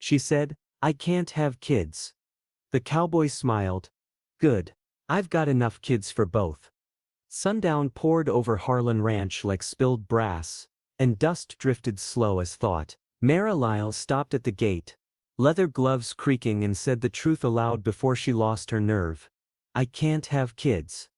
she said. I can't have kids. The cowboy smiled. Good. I've got enough kids for both. Sundown poured over Harlan Ranch like spilled brass, and dust drifted slow as thought. Mara Lyle stopped at the gate, leather gloves creaking, and said the truth aloud before she lost her nerve. I can't have kids.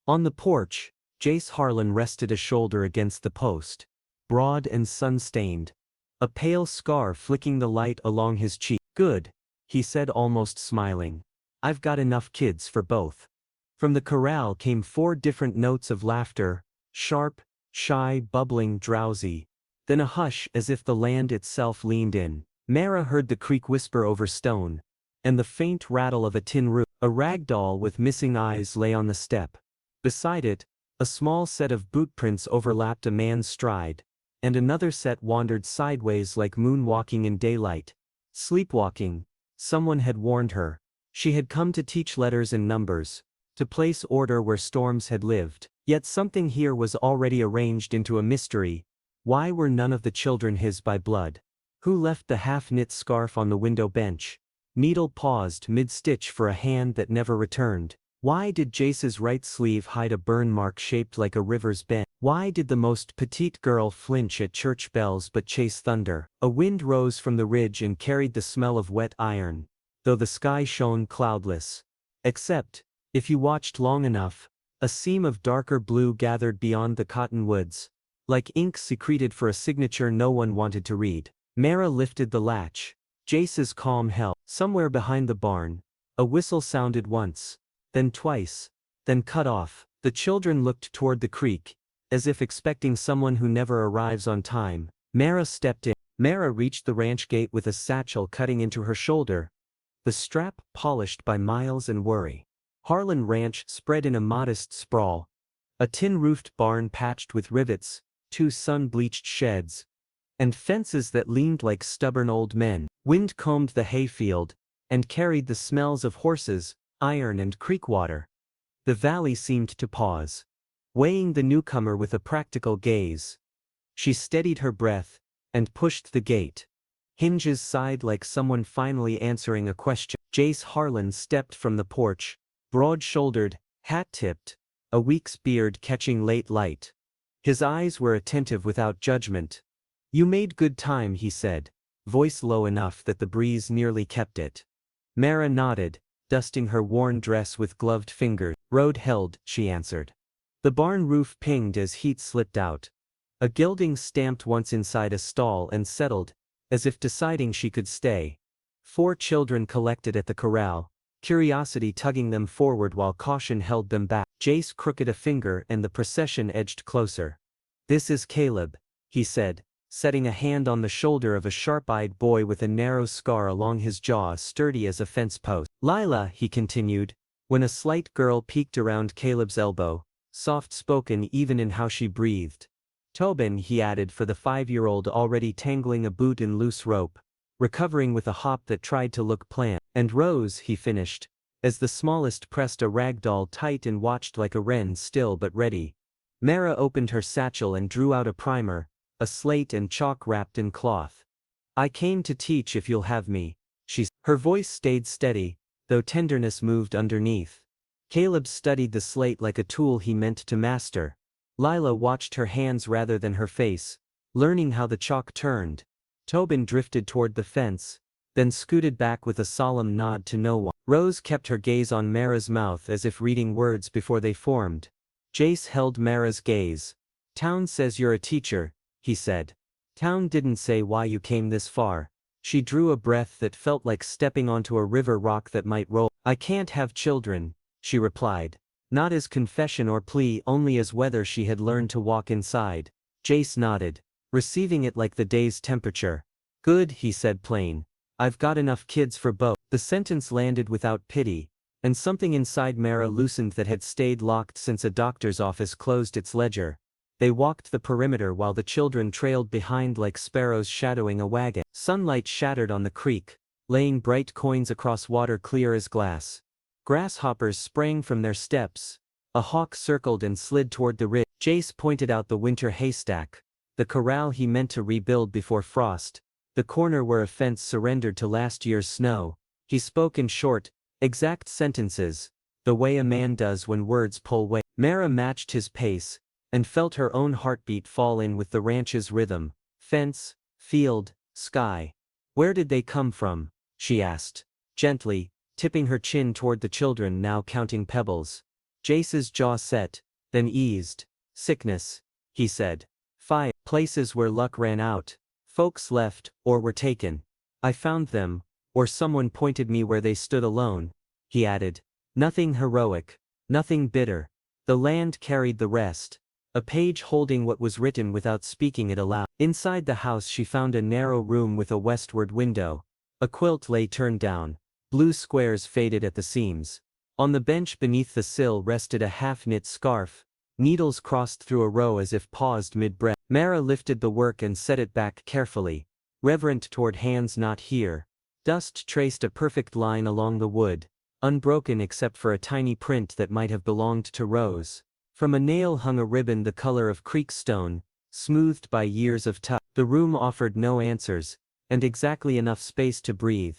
On the porch, Jace Harlan rested a shoulder against the post, broad and sun-stained, a pale scar flicking the light along his cheek. Good, he said, almost smiling. I've got enough kids for both. From the corral came 4 different notes of laughter, sharp, shy, bubbling, drowsy, then a hush as if the land itself leaned in. Mara heard the creek whisper over stone, and the faint rattle of a tin roof. A rag doll with missing eyes lay on the step. Beside it, a small set of boot prints overlapped a man's stride, and another set wandered sideways like moonwalking in daylight. Sleepwalking, someone had warned her. She had come to teach letters and numbers, to place order where storms had lived. Yet something here was already arranged into a mystery. Why were none of the children his by blood? Who left the half-knit scarf on the window bench? Needle paused mid-stitch for a hand that never returned. Why did Jace's right sleeve hide a burn mark shaped like a river's bend? Why did the most petite girl flinch at church bells but chase thunder? A wind rose from the ridge and carried the smell of wet iron, though the sky shone cloudless. Except, if you watched long enough, a seam of darker blue gathered beyond the cottonwoods, like ink secreted for a signature no one wanted to read. Mara lifted the latch. Jace's calm held. Somewhere behind the barn, a whistle sounded once, then twice, then cut off. The children looked toward the creek, as if expecting someone who never arrives on time. Mara stepped in. Mara reached the ranch gate with a satchel cutting into her shoulder, the strap polished by miles and worry. Harlan Ranch spread in a modest sprawl, a tin-roofed barn patched with rivets, 2 sun-bleached sheds, and fences that leaned like stubborn old men. Wind combed the hayfield, and carried the smells of horses, iron and creek water. The valley seemed to pause, weighing the newcomer with a practical gaze. She steadied her breath, and pushed the gate. Hinges sighed like someone finally answering a question. Jace Harlan stepped from the porch, broad-shouldered, hat-tipped, a week's beard catching late light. His eyes were attentive without judgment. You made good time, he said, voice low enough that the breeze nearly kept it. Mara nodded, dusting her worn dress with gloved fingers. Road held, she answered. The barn roof pinged as heat slipped out. A gelding stamped once inside a stall and settled, as if deciding she could stay. 4 children collected at the corral, curiosity tugging them forward while caution held them back. Jace crooked a finger and the procession edged closer. This is Caleb, he said, setting a hand on the shoulder of a sharp-eyed boy with a narrow scar along his jaw sturdy as a fence post. Lila, he continued, when a slight girl peeked around Caleb's elbow, soft-spoken even in how she breathed. Tobin, he added for the 5-year-old already tangling a boot in loose rope, recovering with a hop that tried to look planned. And Rose, he finished, as the smallest pressed a rag doll tight and watched like a wren still but ready. Mara opened her satchel and drew out a primer, a slate and chalk wrapped in cloth. I came to teach if you'll have me, she said. Her voice stayed steady, though tenderness moved underneath. Caleb studied the slate like a tool he meant to master. Lila watched her hands rather than her face, learning how the chalk turned. Tobin drifted toward the fence, then scooted back with a solemn nod to no one. Rose kept her gaze on Mara's mouth as if reading words before they formed. Jace held Mara's gaze. Town says you're a teacher, he said. Town didn't say why you came this far. She drew a breath that felt like stepping onto a river rock that might roll. I can't have children, she replied. Not as confession or plea, only as whether she had learned to walk inside. Jace nodded, receiving it like the day's temperature. Good, he said plain. I've got enough kids for both. The sentence landed without pity, and something inside Mara loosened that had stayed locked since a doctor's office closed its ledger. They walked the perimeter while the children trailed behind like sparrows shadowing a wagon. Sunlight shattered on the creek, laying bright coins across water clear as glass. Grasshoppers sprang from their steps. A hawk circled and slid toward the ridge. Jace pointed out the winter haystack, the corral he meant to rebuild before frost. the corner where a fence surrendered to last year's snow. He spoke in short, exact sentences, the way a man does when words pull weight. Mara matched his pace, and felt her own heartbeat fall in with the ranch's rhythm. Fence, field, sky. Where did they come from? She asked, gently, tipping her chin toward the children now counting pebbles. Jace's jaw set, then eased. Sickness, he said. Fire. Places where luck ran out. Folks left, or were taken. I found them, or someone pointed me where they stood alone, he added. Nothing heroic, nothing bitter. The land carried the rest. A page holding what was written without speaking it aloud. Inside the house she found a narrow room with a westward window. A quilt lay turned down. Blue squares faded at the seams. On the bench beneath the sill rested a half-knit scarf. Needles crossed through a row as if paused mid-breath. Mara lifted the work and set it back carefully, reverent toward hands not here. Dust traced a perfect line along the wood, unbroken except for a tiny print that might have belonged to Rose. From a nail hung a ribbon the color of creek stone, smoothed by years of touch. The room offered no answers, and exactly enough space to breathe.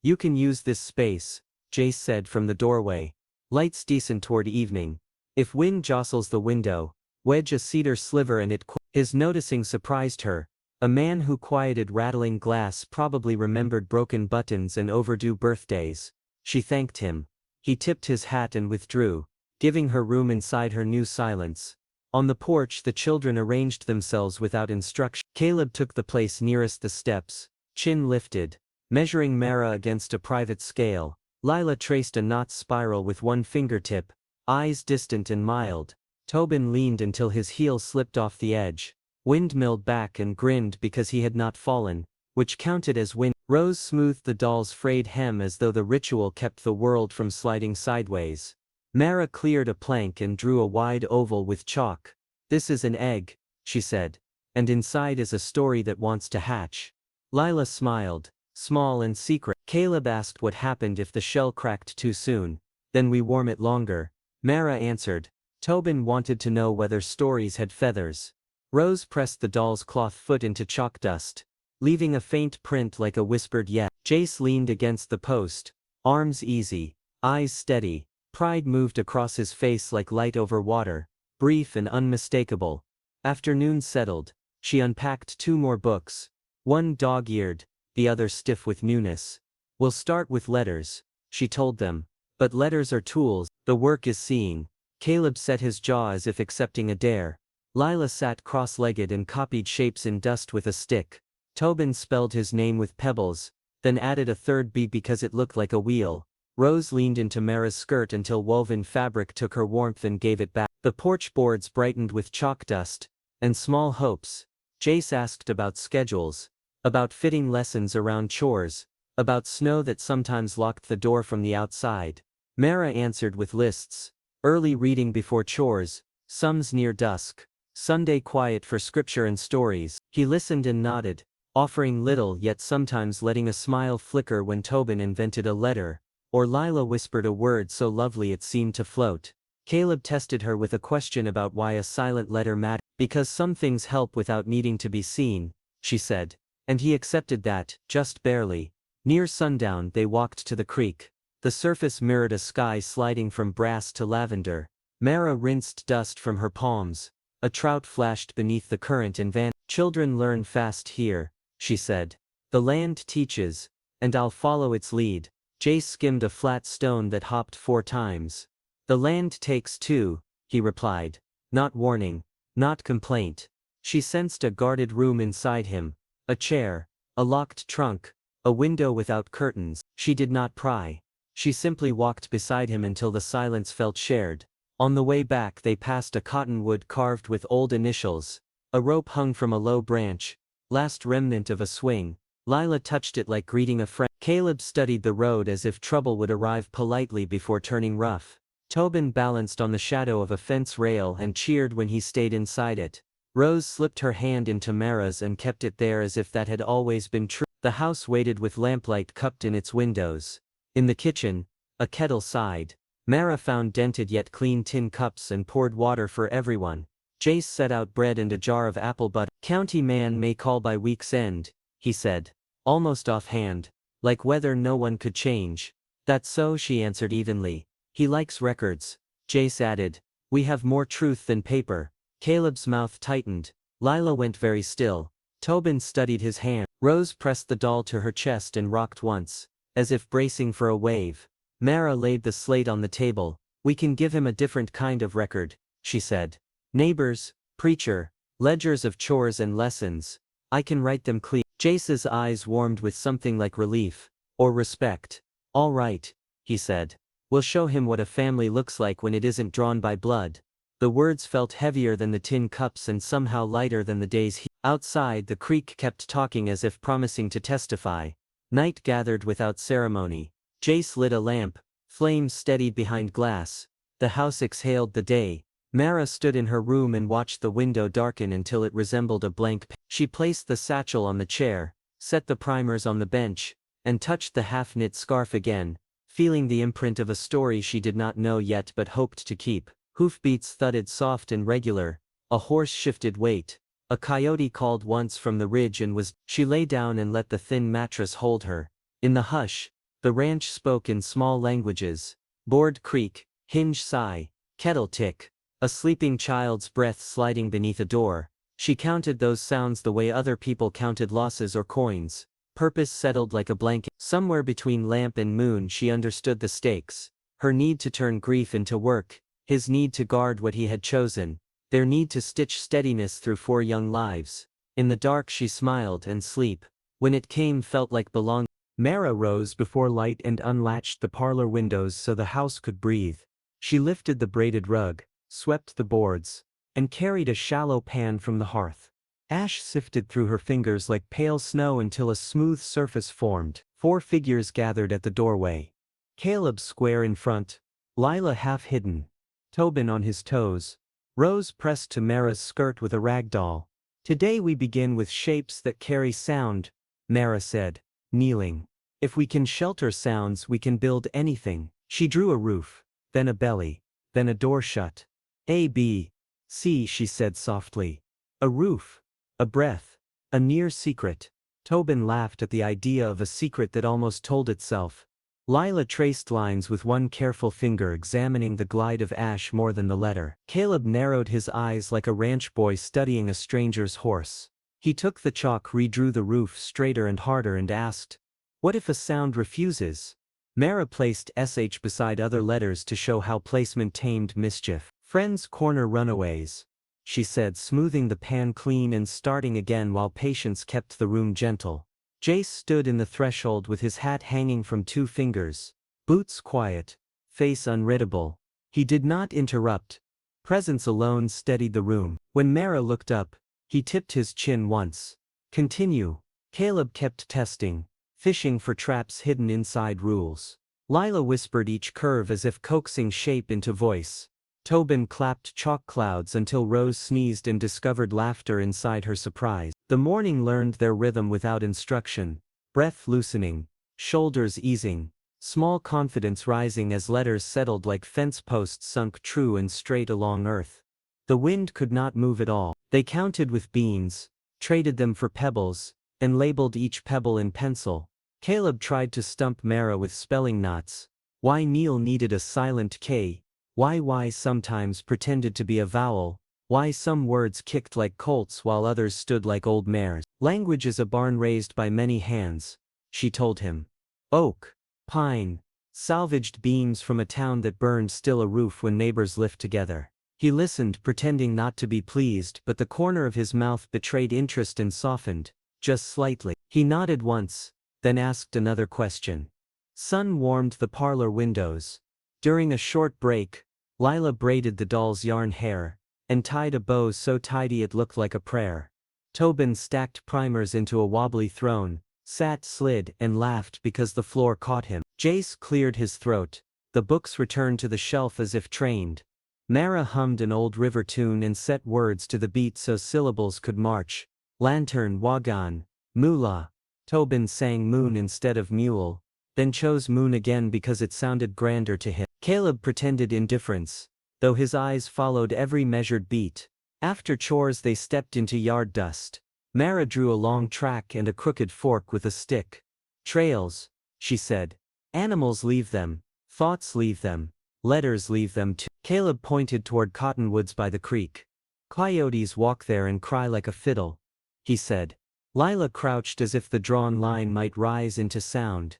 You can use this space, Jace said from the doorway. Light's decent toward evening. If wind jostles the window, wedge a cedar sliver and it His noticing surprised her. A man who quieted rattling glass probably remembered broken buttons and overdue birthdays. She thanked him. He tipped his hat and withdrew, giving her room inside her new silence. On the porch the children arranged themselves without instruction. Caleb took the place nearest the steps, chin lifted, measuring Mara against a private scale. Lila traced a knot spiral with one fingertip, eyes distant and mild. Tobin leaned until his heel slipped off the edge, windmilled back and grinned because he had not fallen, which counted as win. Rose smoothed the doll's frayed hem as though the ritual kept the world from sliding sideways. Mara cleared a plank and drew a wide oval with chalk. This is an egg, she said, and inside is a story that wants to hatch. Lila smiled, small and secret. Caleb asked what happened if the shell cracked too soon. Then we warm it longer, Mara answered. Tobin wanted to know whether stories had feathers. Rose pressed the doll's cloth foot into chalk dust, leaving a faint print like a whispered yes. Jace leaned against the post, arms easy, eyes steady. Pride moved across his face like light over water, brief and unmistakable. Afternoon settled. She unpacked 2 more books, one dog-eared, the other stiff with newness. We'll start with letters, she told them. But letters are tools, the work is seeing. Caleb set his jaw as if accepting a dare. Lila sat cross-legged and copied shapes in dust with a stick. Tobin spelled his name with pebbles, then added a third B because it looked like a wheel. Rose leaned into Mara's skirt until woven fabric took her warmth and gave it back. The porch boards brightened with chalk dust, and small hopes. Jace asked about schedules, about fitting lessons around chores, about snow that sometimes locked the door from the outside. Mara answered with lists. Early reading before chores, sums near dusk, Sunday quiet for scripture and stories. He listened and nodded, offering little yet sometimes letting a smile flicker when Tobin invented a letter, or Lila whispered a word so lovely it seemed to float. Caleb tested her with a question about why a silent letter mattered. Because some things help without needing to be seen, she said, and he accepted that, just barely. Near sundown they walked to the creek. The surface mirrored a sky sliding from brass to lavender. Mara rinsed dust from her palms. A trout flashed beneath the current and vanished. Children learn fast here, she said. The land teaches, and I'll follow its lead. Jace skimmed a flat stone that hopped 4 times. The land takes 2, he replied. Not warning, not complaint. She sensed a guarded room inside him, a chair, a locked trunk, a window without curtains. She did not pry. She simply walked beside him until the silence felt shared. On the way back they passed a cottonwood carved with old initials. A rope hung from a low branch, last remnant of a swing. Lila touched it like greeting a friend. Caleb studied the road as if trouble would arrive politely before turning rough. Tobin balanced on the shadow of a fence rail and cheered when he stayed inside it. Rose slipped her hand into Mara's and kept it there as if that had always been true. The house waited with lamplight cupped in its windows. In the kitchen, a kettle sighed. Mara found dented yet clean tin cups and poured water for everyone. Jace set out bread and a jar of apple butter. County man may call by week's end, he said. almost offhand, like whether no one could change. That's so, she answered evenly. He likes records. Jace added. We have more truth than paper. Caleb's mouth tightened. Lila went very still. Tobin studied his hand. Rose pressed the doll to her chest and rocked once, as if bracing for a wave. Mara laid the slate on the table. We can give him a different kind of record, she said. Neighbors, preacher, ledgers of chores and lessons. I can write them clean. Jace's eyes warmed with something like relief, or respect. All right, he said. We'll show him what a family looks like when it isn't drawn by blood. The words felt heavier than the tin cups and somehow lighter than the days. Outside, the creek kept talking as if promising to testify. Night gathered without ceremony. Jace lit a lamp. Flames steadied behind glass. The house exhaled the day. Mara stood in her room and watched the window darken until it resembled a blank page. She placed the satchel on the chair, set the primers on the bench, and touched the half-knit scarf again, feeling the imprint of a story she did not know yet but hoped to keep. Hoofbeats thudded soft and regular. A horse shifted weight. A coyote called once from the ridge and was. She lay down and let the thin mattress hold her. In the hush, the ranch spoke in small languages. Board creak, hinge sigh, kettle tick. A sleeping child's breath sliding beneath a door. She counted those sounds the way other people counted losses or coins. Purpose settled like a blanket. Somewhere between lamp and moon she understood the stakes. Her need to turn grief into work. His need to guard what he had chosen. Their need to stitch steadiness through 4 young lives. In the dark she smiled and sleep, when it came, felt like belonging. Mara rose before light and unlatched the parlor windows so the house could breathe. She lifted the braided rug, swept the boards, and carried a shallow pan from the hearth. Ash sifted through her fingers like pale snow until a smooth surface formed. 4 figures gathered at the doorway. Caleb square in front, Lila half hidden, Tobin on his toes. Rose pressed to Mara's skirt with a rag doll. Today we begin with shapes that carry sound, Mara said, kneeling. If we can shelter sounds, we can build anything. She drew a roof, then a belly, then a door shut. A, B, C, she said softly. A roof, a breath, a near secret. Tobin laughed at the idea of a secret that almost told itself. Lila traced lines with one careful finger, examining the glide of ash more than the letter. Caleb narrowed his eyes like a ranch boy studying a stranger's horse. He took the chalk, redrew the roof straighter and harder and asked, what if a sound refuses? Mara placed SH beside other letters to show how placement tamed mischief. Friends corner runaways, she said, smoothing the pan clean and starting again while patience kept the room gentle. Jace stood in the threshold with his hat hanging from 2 fingers, boots quiet, face unreadable. He did not interrupt. Presence alone steadied the room. When Mara looked up, he tipped his chin once. Continue. Caleb kept testing, fishing for traps hidden inside rules. Lila whispered each curve as if coaxing shape into voice. Tobin clapped chalk clouds until Rose sneezed and discovered laughter inside her surprise. The morning learned their rhythm without instruction, breath loosening, shoulders easing, small confidence rising as letters settled like fence posts sunk true and straight along earth. The wind could not move at all. They counted with beans, traded them for pebbles, and labeled each pebble in pencil. Caleb tried to stump Mara with spelling knots. Why Neil needed a silent K. Why Y sometimes pretended to be a vowel. Why some words kicked like colts while others stood like old mares. Language is a barn raised by many hands, she told him. Oak, pine, salvaged beams from a town that burned, still a roof when neighbors lived together. He listened, pretending not to be pleased, but the corner of his mouth betrayed interest and softened, just slightly. He nodded once, then asked another question. Sun warmed the parlor windows. During a short break, Lila braided the doll's yarn hair, and tied a bow so tidy it looked like a prayer. Tobin stacked primers into a wobbly throne, sat, slid, and laughed because the floor caught him. Jace cleared his throat. The books returned to the shelf as if trained. Mara hummed an old river tune and set words to the beat so syllables could march. Lantern, wagon, moolah. Tobin sang moon instead of mule, then chose moon again because it sounded grander to him. Caleb pretended indifference, though his eyes followed every measured beat. After chores they stepped into yard dust. Mara drew a long track and a crooked fork with a stick. Trails, she said. Animals leave them. Thoughts leave them. Letters leave them too. Caleb pointed toward cottonwoods by the creek. Coyotes walk there and cry like a fiddle, he said. Lila crouched as if the drawn line might rise into sound.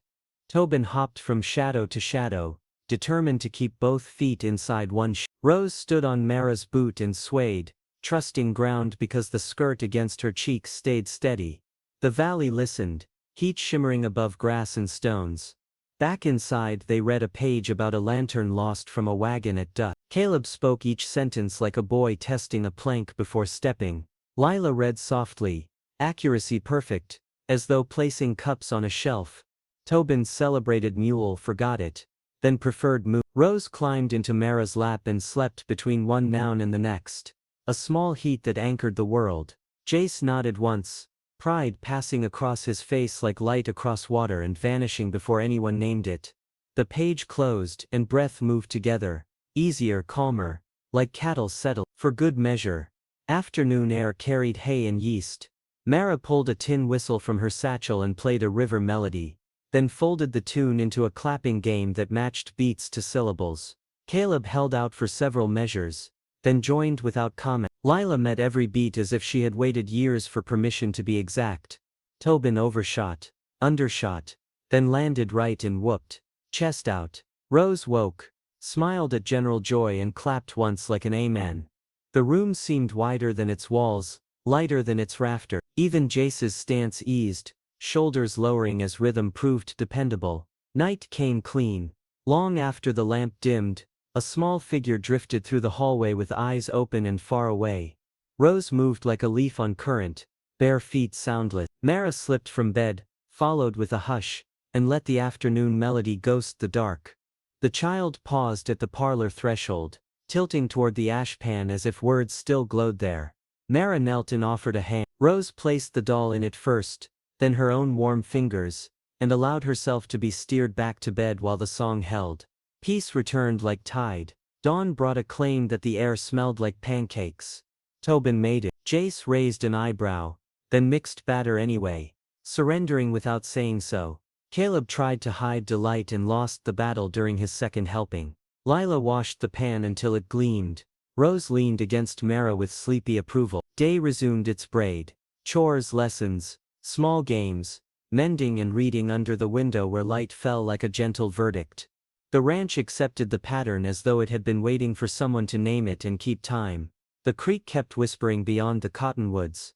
Tobin hopped from shadow to shadow, determined to keep both feet inside one Rose stood on Mara's boot and swayed, trusting ground because the skirt against her cheeks stayed steady. The valley listened, heat shimmering above grass and stones. Back inside they read a page about a lantern lost from a wagon at dusk. Caleb spoke each sentence like a boy testing a plank before stepping. Lila read softly, accuracy perfect, as though placing cups on a shelf. Tobin celebrated mule forgot it, then preferred moon. Rose climbed into Mara's lap and slept between one noun and the next. A small heat that anchored the world. Jace nodded once, pride passing across his face like light across water and vanishing before anyone named it. The page closed and breath moved together, easier, calmer, like cattle settled. For good measure. Afternoon air carried hay and yeast. Mara pulled a tin whistle from her satchel and played a river melody, then folded the tune into a clapping game that matched beats to syllables. Caleb held out for several measures, then joined without comment. Lila met every beat as if she had waited years for permission to be exact. Tobin overshot, undershot, then landed right and whooped, chest out. Rose woke, smiled at general joy and clapped once like an amen. The room seemed wider than its walls, lighter than its rafter. Even Jace's stance eased, shoulders lowering as rhythm proved dependable. Night came clean. Long after the lamp dimmed, a small figure drifted through the hallway with eyes open and far away. Rose moved like a leaf on current, bare feet soundless. Mara slipped from bed, followed with a hush, and let the afternoon melody ghost the dark. The child paused at the parlor threshold, tilting toward the ashpan as if words still glowed there. Mara knelt and offered a hand. Rose placed the doll in it first, then her own warm fingers, and allowed herself to be steered back to bed while the song held. Peace returned like tide. Dawn brought a claim that the air smelled like pancakes. Tobin made it. Jace raised an eyebrow, then mixed batter anyway, surrendering without saying so. Caleb tried to hide delight and lost the battle during his second helping. Lila washed the pan until it gleamed. Rose leaned against Mara with sleepy approval. Day resumed its braid. Chores, lessons, small games, mending and reading under the window where light fell like a gentle verdict. The ranch accepted the pattern as though it had been waiting for someone to name it and keep time. The creek kept whispering beyond the cottonwoods.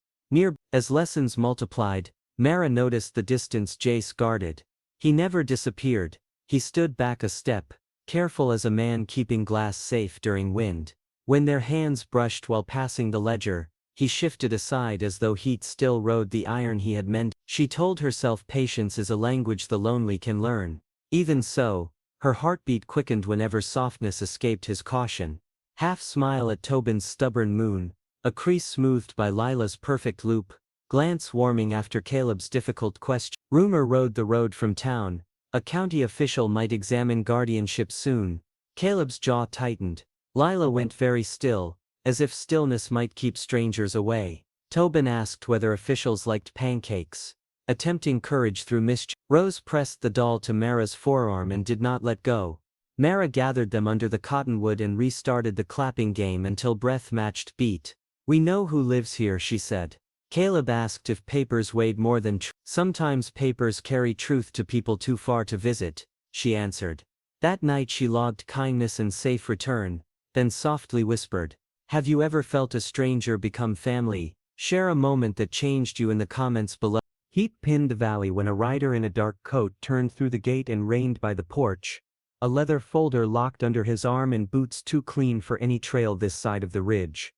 As lessons multiplied, Mara noticed the distance Jace guarded. He never disappeared. He stood back a step, careful as a man keeping glass safe during wind. When their hands brushed while passing the ledger, he shifted aside as though heat still rode the iron he had mended. She told herself patience is a language the lonely can learn. Even so, her heartbeat quickened whenever softness escaped his caution. Half smile at Tobin's stubborn moon, a crease smoothed by Lila's perfect loop, glance warming after Caleb's difficult question. Rumor rode the road from town. A county official might examine guardianship soon. Caleb's jaw tightened. Lila went very still, as if stillness might keep strangers away. Tobin asked whether officials liked pancakes. Attempting courage through mischief, Rose pressed the doll to Mara's forearm and did not let go. Mara gathered them under the cottonwood and restarted the clapping game until breath matched beat. "We know who lives here," she said. Caleb asked if papers weighed more than truth. "Sometimes papers carry truth to people too far to visit," she answered. That night she logged kindness and safe return, then softly whispered, "Have you ever felt a stranger become family?" Share a moment that changed you in the comments below. Heat pinned the valley when a rider in a dark coat turned through the gate and reined by the porch, a leather folder locked under his arm and boots too clean for any trail this side of the ridge.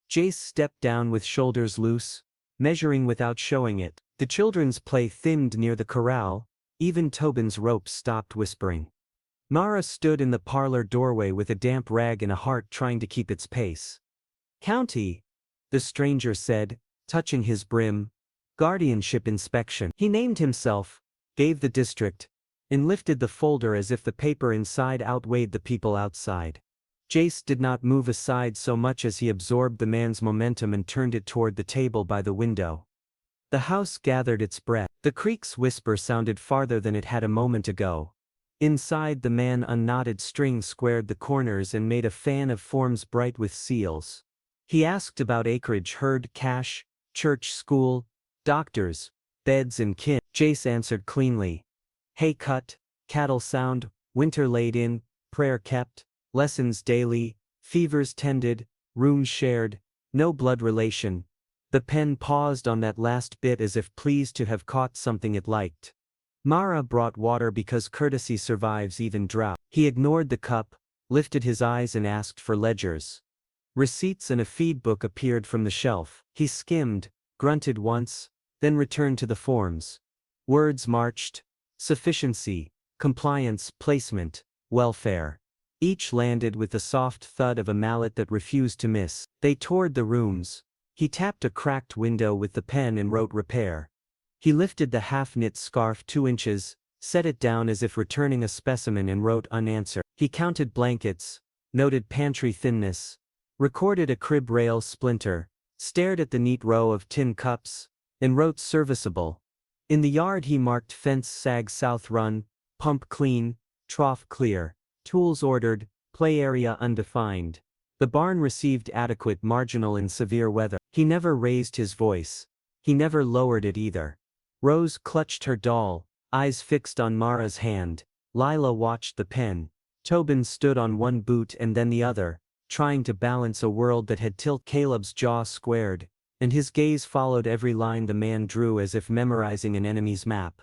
Jace stepped down with shoulders loose, measuring without showing it. The children's play thinned near the corral, even Tobin's ropes stopped whispering. Mara stood in the parlor doorway with a damp rag and a heart trying to keep its pace. "County," the stranger said, touching his brim. "Guardianship inspection." He named himself, gave the district, and lifted the folder as if the paper inside outweighed the people outside. Jace did not move aside so much as he absorbed the man's momentum and turned it toward the table by the window. The house gathered its breath. The creak's whisper sounded farther than it had a moment ago. Inside, the man unknotted string squared the corners and made a fan of forms bright with seals. He asked about acreage, herd, cash, church, school, doctors, beds and kin. Jace answered cleanly. Hay cut, cattle sound, winter laid in, prayer kept, lessons daily, fevers tended, rooms shared, no blood relation. The pen paused on that last bit as if pleased to have caught something it liked. Mara brought water because courtesy survives even drought. He ignored the cup, lifted his eyes and asked for ledgers. Receipts and a feed book appeared from the shelf. He skimmed, grunted once, then returned to the forms. Words marched. Sufficiency, compliance, placement, welfare. Each landed with the soft thud of a mallet that refused to miss. They toured the rooms. He tapped a cracked window with the pen and wrote repair. He lifted the half-knit scarf 2 inches, set it down as if returning a specimen and wrote unanswered. He counted blankets, noted pantry thinness, recorded a crib rail splinter, stared at the neat row of tin cups, and wrote serviceable. In the yard he marked fence sag south run, pump clean, trough clear, tools ordered, play area undefined. The barn received adequate marginal in severe weather. He never raised his voice. He never lowered it either. Rose clutched her doll, eyes fixed on Mara's hand. Lila watched the pen. Tobin stood on one boot and then the other, trying to balance a world that had tilted. Caleb's jaw squared, and his gaze followed every line the man drew as if memorizing an enemy's map.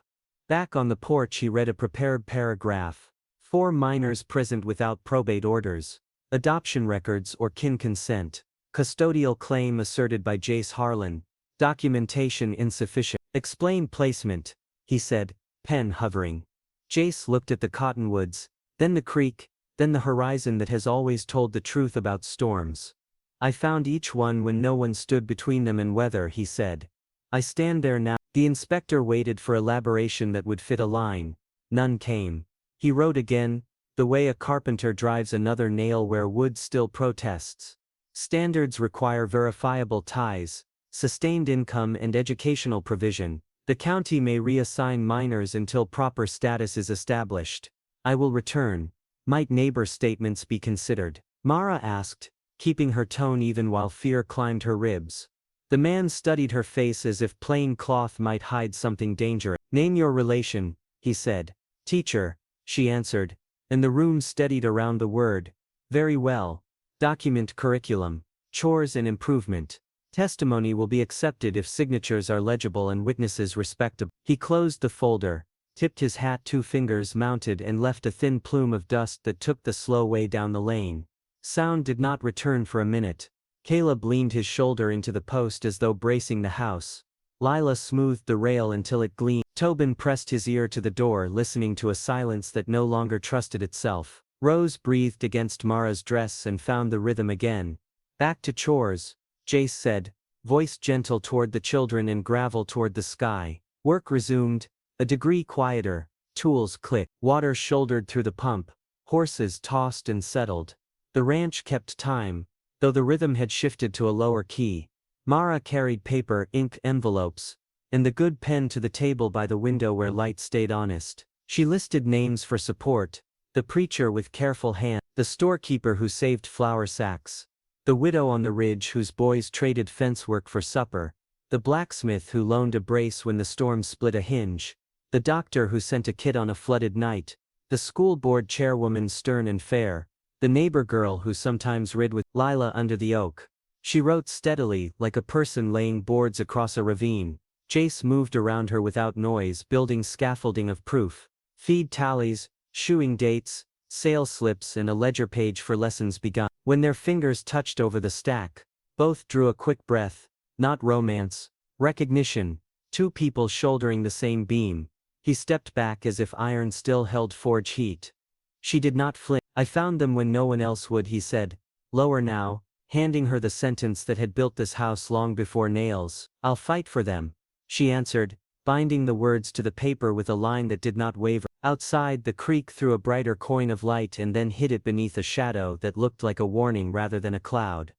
Back on the porch he read a prepared paragraph. 4 minors present without probate orders. Adoption records or kin consent. Custodial claim asserted by Jace Harlan. Documentation insufficient. Explain placement, he said, pen hovering. Jace looked at the cottonwoods, then the creek, then the horizon that has always told the truth about storms. I found each one when no one stood between them and weather, he said. I stand there now. The inspector waited for elaboration that would fit a line. None came. He wrote again, the way a carpenter drives another nail where wood still protests. Standards require verifiable ties, sustained income and educational provision. The county may reassign minors until proper status is established. I will return. Might neighbor statements be considered? Mara asked, keeping her tone even while fear climbed her ribs. The man studied her face as if plain cloth might hide something dangerous. Name your relation, he said. Teacher, she answered, and the room steadied around the word. Very well. Document curriculum, chores and improvement. Testimony will be accepted if signatures are legible and witnesses respectable. He closed the folder, tipped his hat 2 fingers mounted and left a thin plume of dust that took the slow way down the lane. Sound did not return for a minute. Caleb leaned his shoulder into the post as though bracing the house. Lila smoothed the rail until it gleamed. Tobin pressed his ear to the door, listening to a silence that no longer trusted itself. Rose breathed against Mara's dress and found the rhythm again. Back to chores, Jace said, voice gentle toward the children and gravel toward the sky. Work resumed, a degree quieter, tools clicked, water shouldered through the pump, horses tossed and settled. The ranch kept time, though the rhythm had shifted to a lower key. Mara carried paper, ink, envelopes, and the good pen to the table by the window where light stayed honest. She listed names for support, the preacher with careful hand, the storekeeper who saved flour sacks, the widow on the ridge whose boys traded fence work for supper, the blacksmith who loaned a brace when the storm split a hinge, the doctor who sent a kid on a flooded night, the school board chairwoman stern and fair, the neighbor girl who sometimes rid with Lila under the oak. She wrote steadily, like a person laying boards across a ravine. Jace moved around her without noise, building scaffolding of proof. Feed tallies, shoeing dates, sales slips and a ledger page for lessons begun. When their fingers touched over the stack, both drew a quick breath. Not romance, recognition, 2 people shouldering the same beam. He stepped back as if iron still held forge heat. She did not flinch. I found them when no one else would, he said. Lower now, handing her the sentence that had built this house long before nails. I'll fight for them, she answered, binding the words to the paper with a line that did not waver. Outside, the creek threw a brighter coin of light and then hid it beneath a shadow that looked like a warning rather than a cloud.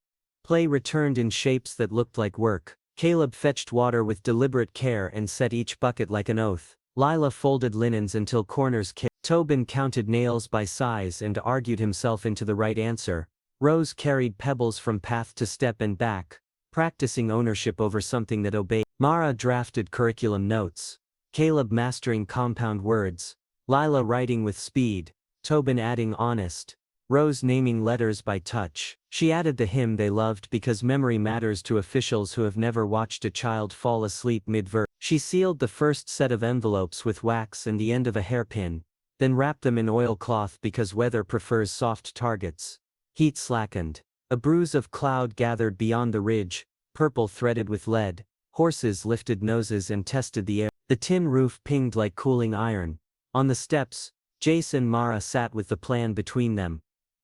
Play returned in shapes that looked like work. Caleb fetched water with deliberate care and set each bucket like an oath. Lila folded linens until corners kicked. Tobin counted nails by size and argued himself into the right answer. Rose carried pebbles from path to step and back, practicing ownership over something that obeyed. Mara drafted curriculum notes. Caleb mastering compound words. Lila writing with speed. Tobin adding honest. Rose naming letters by touch. She added the hymn they loved because memory matters to officials who have never watched a child fall asleep mid-verse. She sealed the first set of envelopes with wax and the end of a hairpin, then wrapped them in oilcloth because weather prefers soft targets. Heat slackened. A bruise of cloud gathered beyond the ridge, purple threaded with lead. Horses lifted noses and tested the air. The tin roof pinged like cooling iron. On the steps, Jace and Mara sat with the plan between them.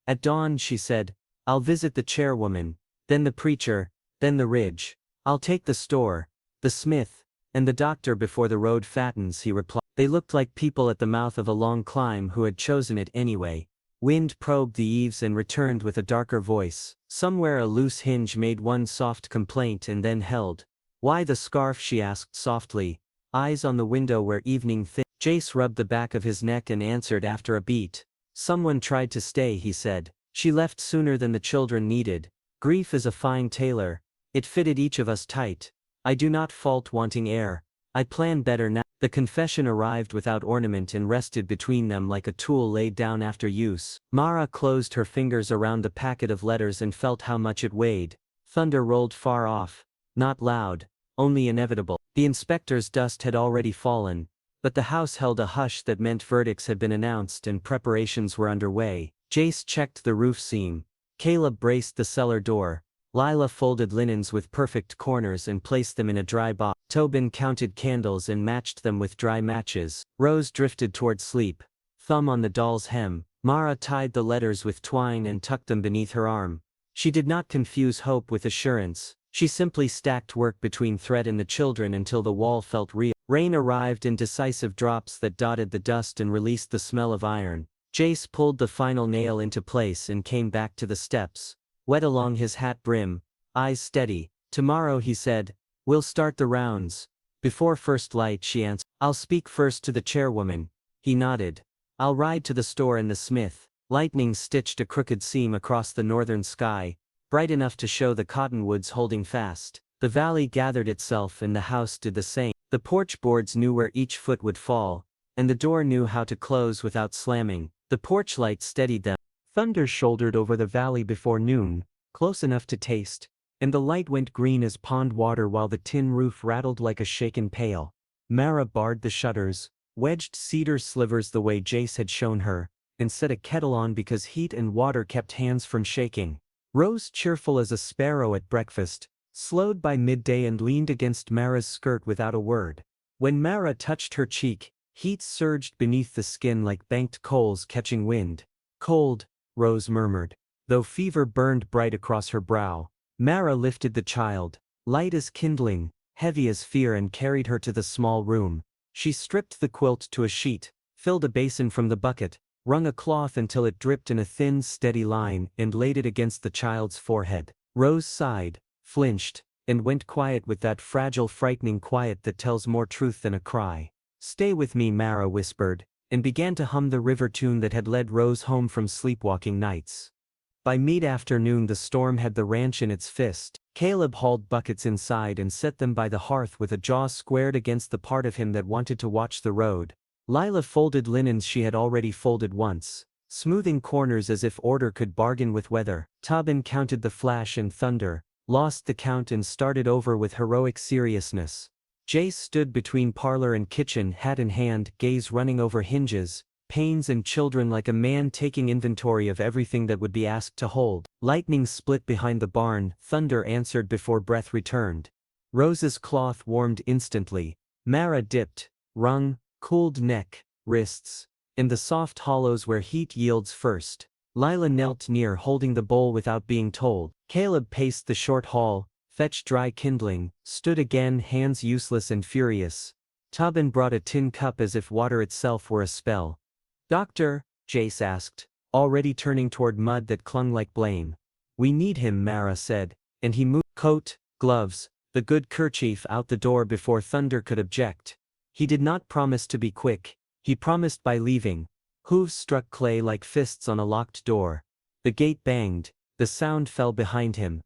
At dawn she said, "I'll visit the chairwoman, then the preacher, then the ridge. I'll take the store, the smith, and the doctor before the road fattens," he replied. They looked like people at the mouth of a long climb who had chosen it anyway. Wind probed the eaves and returned with a darker voice. Somewhere a loose hinge made one soft complaint and then held. "Why the scarf?" she asked softly, eyes on the window where evening thinned. Jace rubbed the back of his neck and answered after a beat. "Someone tried to stay," he said. "She left sooner than the children needed. Grief is a fine tailor. It fitted each of us tight. I do not fault wanting air. I plan better now." The confession arrived without ornament and rested between them like a tool laid down after use. Mara closed her fingers around the packet of letters and felt how much it weighed. Thunder rolled far off. Not loud, only inevitable. The inspector's dust had already fallen, but the house held a hush that meant verdicts had been announced and preparations were underway. Jace checked the roof seam. Caleb braced the cellar door. Lila folded linens with perfect corners and placed them in a dry box. Tobin counted candles and matched them with dry matches. Rose drifted toward sleep, thumb on the doll's hem. Mara tied the letters with twine and tucked them beneath her arm. She did not confuse hope with assurance. She simply stacked work between thread and the children until the wall felt real. Rain arrived in decisive drops that dotted the dust and released the smell of iron. Jace pulled the final nail into place and came back to the steps, wet along his hat brim, eyes steady. "Tomorrow," he said, "we'll start the rounds." Before first light she answered, "I'll speak first to the chairwoman." He nodded. "I'll ride to the store and the smith." Lightning stitched a crooked seam across the northern sky, bright enough to show the cottonwoods holding fast. The valley gathered itself and the house did the same. The porch boards knew where each foot would fall, and the door knew how to close without slamming. The porch light steadied them. Thunder shouldered over the valley before noon, close enough to taste, and the light went green as pond water while the tin roof rattled like a shaken pail. Mara barred the shutters, wedged cedar slivers the way Jace had shown her, and set a kettle on because heat and water kept hands from shaking. Rose, cheerful as a sparrow at breakfast, slowed by midday and leaned against Mara's skirt without a word. When Mara touched her cheek, heat surged beneath the skin like banked coals catching wind. "Cold," Rose murmured, though fever burned bright across her brow. Mara lifted the child, light as kindling, heavy as fear, and carried her to the small room. She stripped the quilt to a sheet, filled a basin from the bucket, wrung a cloth until it dripped in a thin, steady line, and laid it against the child's forehead. Rose sighed, flinched, and went quiet with that fragile, frightening quiet that tells more truth than a cry. "Stay with me," Mara whispered, and began to hum the river tune that had led Rose home from sleepwalking nights. By mid-afternoon the storm had the ranch in its fist. Caleb hauled buckets inside and set them by the hearth with a jaw squared against the part of him that wanted to watch the road. Lila folded linens she had already folded once, smoothing corners as if order could bargain with weather. Tobin counted the flash and thunder, lost the count and started over with heroic seriousness. Jace stood between parlor and kitchen, hat in hand, gaze running over hinges, panes and children like a man taking inventory of everything that would be asked to hold. Lightning split behind the barn, thunder answered before breath returned. Rose's cloth warmed instantly. Mara dipped, wrung, cooled neck, wrists, in the soft hollows where heat yields first. Lila knelt near, holding the bowl without being told. Caleb paced the short hall, fetched dry kindling, stood again, hands useless and furious. Tobin brought a tin cup as if water itself were a spell. "Doctor?" Jace asked, already turning toward mud that clung like blame. "We need him," Mara said, and he moved. Coat, gloves, the good kerchief out the door before Thunder could object. He did not promise to be quick, he promised by leaving. Hooves struck clay like fists on a locked door. The gate banged, the sound fell behind him.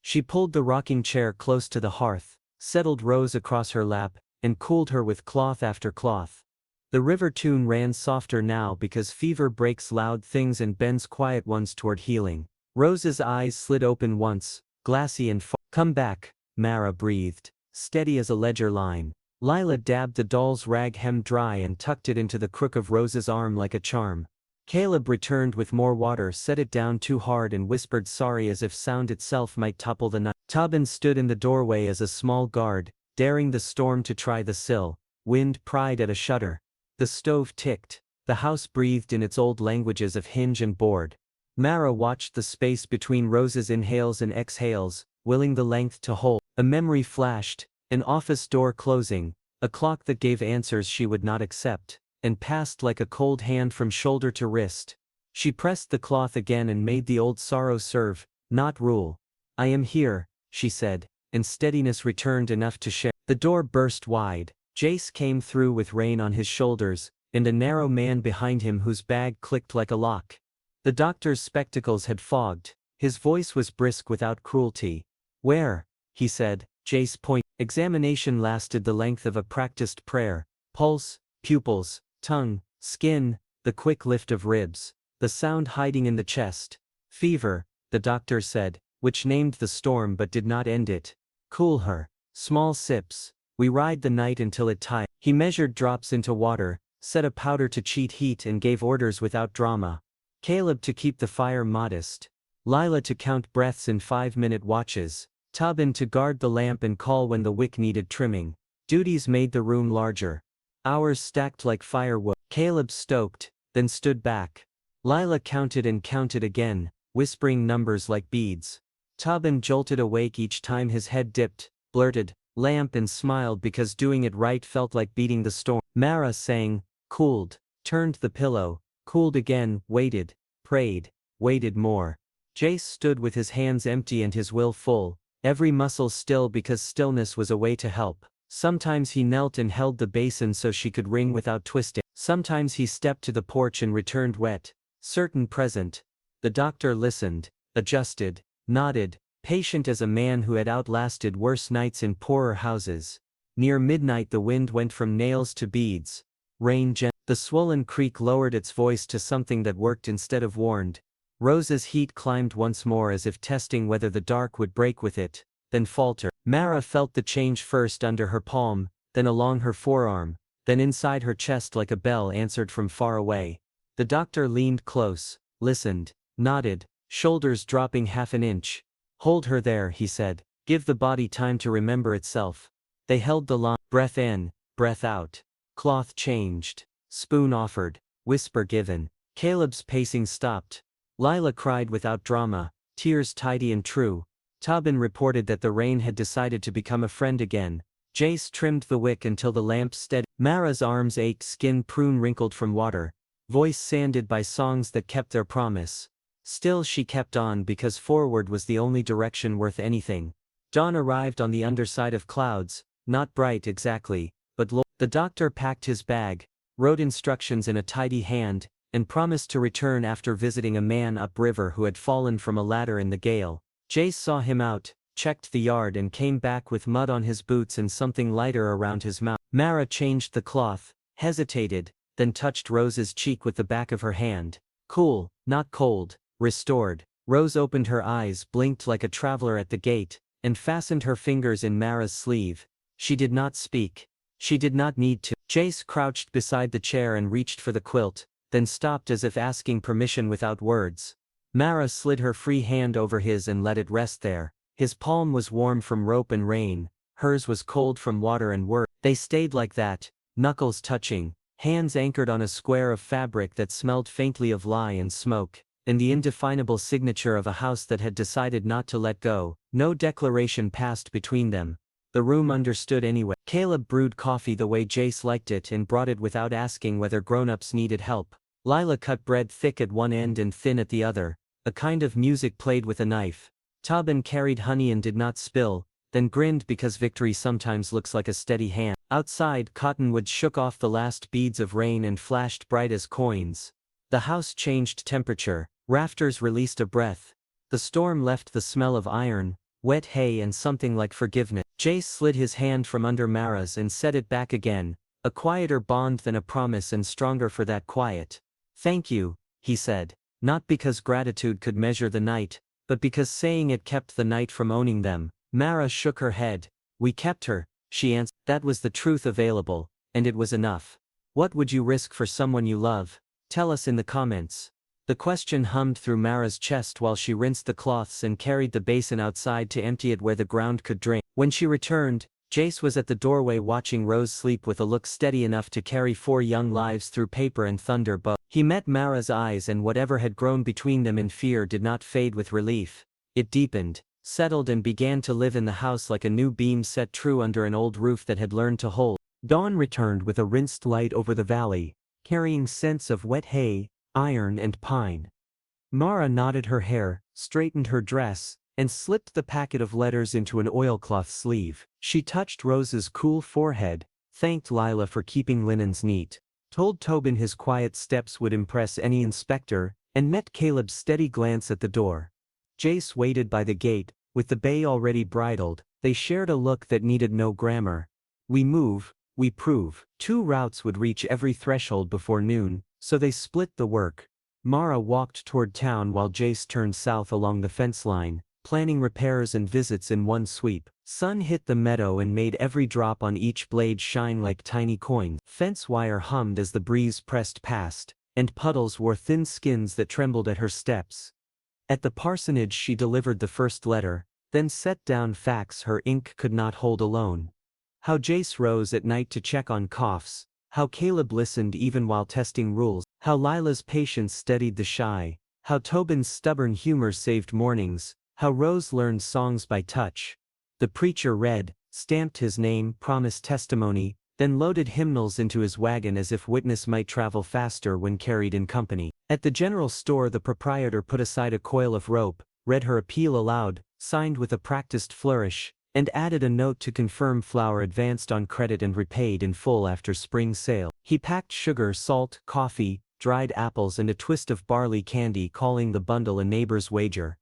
She pulled the rocking chair close to the hearth, settled Rose across her lap, and cooled her with cloth after cloth. The river tune ran softer now because fever breaks loud things and bends quiet ones toward healing. Rose's eyes slid open once, glassy and far. "Come back," Mara breathed, steady as a ledger line. Lila dabbed the doll's rag hem dry and tucked it into the crook of Rose's arm like a charm. Caleb returned with more water, set it down too hard and whispered sorry as if sound itself might topple the night. Tobin stood in the doorway as a small guard, daring the storm to try the sill. Wind pried at a shutter. The stove ticked. The house breathed in its old languages of hinge and board. Mara watched the space between Rose's inhales and exhales, willing the length to hold. A memory flashed, an office door closing, a clock that gave answers she would not accept, and passed like a cold hand from shoulder to wrist. She pressed the cloth again and made the old sorrow serve, not rule. "I am here," she said, and steadiness returned enough to share. The door burst wide. Jace came through with rain on his shoulders, and a narrow man behind him whose bag clicked like a lock. The doctor's spectacles had fogged. His voice was brisk without cruelty. "Where?" he said. Jace pointed. Examination lasted the length of a practiced prayer. Pulse, pupils, tongue, skin, the quick lift of ribs, the sound hiding in the chest. "Fever," the doctor said, which named the storm but did not end it. "Cool her. Small sips. We ride the night until it tires." He measured drops into water, set a powder to cheat heat and gave orders without drama. Caleb to keep the fire modest. Lila to count breaths in 5-minute watches. Tobin to guard the lamp and call when the wick needed trimming. Duties made the room larger. Hours stacked like firewood. Caleb stoked, then stood back. Lila counted and counted again, whispering numbers like beads. Tobin jolted awake each time his head dipped, blurted, "Lamp," and smiled because doing it right felt like beating the storm. Mara sang, cooled, turned the pillow, cooled again, waited, prayed, waited more. Jace stood with his hands empty and his will full, every muscle still because stillness was a way to help. Sometimes he knelt and held the basin so she could ring without twisting. Sometimes he stepped to the porch and returned wet, certain present. The doctor listened, adjusted, nodded, patient as a man who had outlasted worse nights in poorer houses. Near midnight the wind went from nails to beads. Rain gently. The swollen creek lowered its voice to something that worked instead of warned. Rose's heat climbed once more as if testing whether the dark would break with it, then falter. Mara felt the change first under her palm, then along her forearm, then inside her chest like a bell answered from far away. The doctor leaned close, listened, nodded, shoulders dropping half an inch. "Hold her there," he said. "Give the body time to remember itself." They held the line. Breath in, breath out. Cloth changed. Spoon offered. Whisper given. Caleb's pacing stopped. Lila cried without drama, tears tidy and true. Tobin reported that the rain had decided to become a friend again. Jace trimmed the wick until the lamp steadied. Mara's arms ached, skin prune wrinkled from water, voice sanded by songs that kept their promise. Still she kept on because forward was the only direction worth anything. Dawn arrived on the underside of clouds, not bright exactly, but low. The doctor packed his bag, wrote instructions in a tidy hand, and promised to return after visiting a man upriver who had fallen from a ladder in the gale. Jace saw him out, checked the yard and came back with mud on his boots and something lighter around his mouth. Mara changed the cloth, hesitated, then touched Rose's cheek with the back of her hand. Cool, not cold, restored. Rose opened her eyes, blinked like a traveler at the gate, and fastened her fingers in Mara's sleeve. She did not speak. She did not need to. Jace crouched beside the chair and reached for the quilt, then stopped as if asking permission without words. Mara slid her free hand over his and let it rest there. His palm was warm from rope and rain, hers was cold from water and word. They stayed like that, knuckles touching, hands anchored on a square of fabric that smelled faintly of lye and smoke, and the indefinable signature of a house that had decided not to let go. No declaration passed between them. The room understood anyway. Caleb brewed coffee the way Jace liked it and brought it without asking whether grown-ups needed help. Lila cut bread thick at one end and thin at the other. A kind of music played with a knife. Tobin carried honey and did not spill, then grinned because victory sometimes looks like a steady hand. Outside, cottonwoods shook off the last beads of rain and flashed bright as coins. The house changed temperature, rafters released a breath. The storm left the smell of iron, wet hay and something like forgiveness. Jace slid his hand from under Mara's and set it back again, a quieter bond than a promise and stronger for that quiet. "Thank you," he said, not because gratitude could measure the night, but because saying it kept the night from owning them. Mara shook her head. "We kept her," she answered. "That was the truth available, and it was enough." "What would you risk for someone you love? Tell us in the comments." The question hummed through Mara's chest while she rinsed the cloths and carried the basin outside to empty it where the ground could drain. When she returned, Jace was at the doorway watching Rose sleep with a look steady enough to carry 4 young lives through paper and thunder. But he met Mara's eyes, and whatever had grown between them in fear did not fade with relief. It deepened, settled, and began to live in the house like a new beam set true under an old roof that had learned to hold. Dawn returned with a rinsed light over the valley, carrying scents of wet hay, iron and pine. Mara knotted her hair, straightened her dress, and slipped the packet of letters into an oilcloth sleeve. She touched Rose's cool forehead, thanked Lila for keeping linens neat, told Tobin his quiet steps would impress any inspector, and met Caleb's steady glance at the door. Jace waited by the gate, with the bay already bridled. They shared a look that needed no grammar. We move, we prove. 2 routes would reach every threshold before noon, so they split the work. Mara walked toward town while Jace turned south along the fence line, planning repairs and visits in one sweep. Sun hit the meadow and made every drop on each blade shine like tiny coins. Fence wire hummed as the breeze pressed past, and puddles wore thin skins that trembled at her steps. At the parsonage she delivered the first letter, then set down facts her ink could not hold alone. How Jace rose at night to check on coughs, how Caleb listened even while testing rules, how Lila's patience steadied the shy, how Tobin's stubborn humor saved mornings, how Rose learned songs by touch. The preacher read, stamped his name, promised testimony, then loaded hymnals into his wagon as if witness might travel faster when carried in company. At the general store the proprietor put aside a coil of rope, read her appeal aloud, signed with a practiced flourish, and added a note to confirm flour advanced on credit and repaid in full after spring sale. He packed sugar, salt, coffee, dried apples and a twist of barley candy, calling the bundle a neighbor's wager.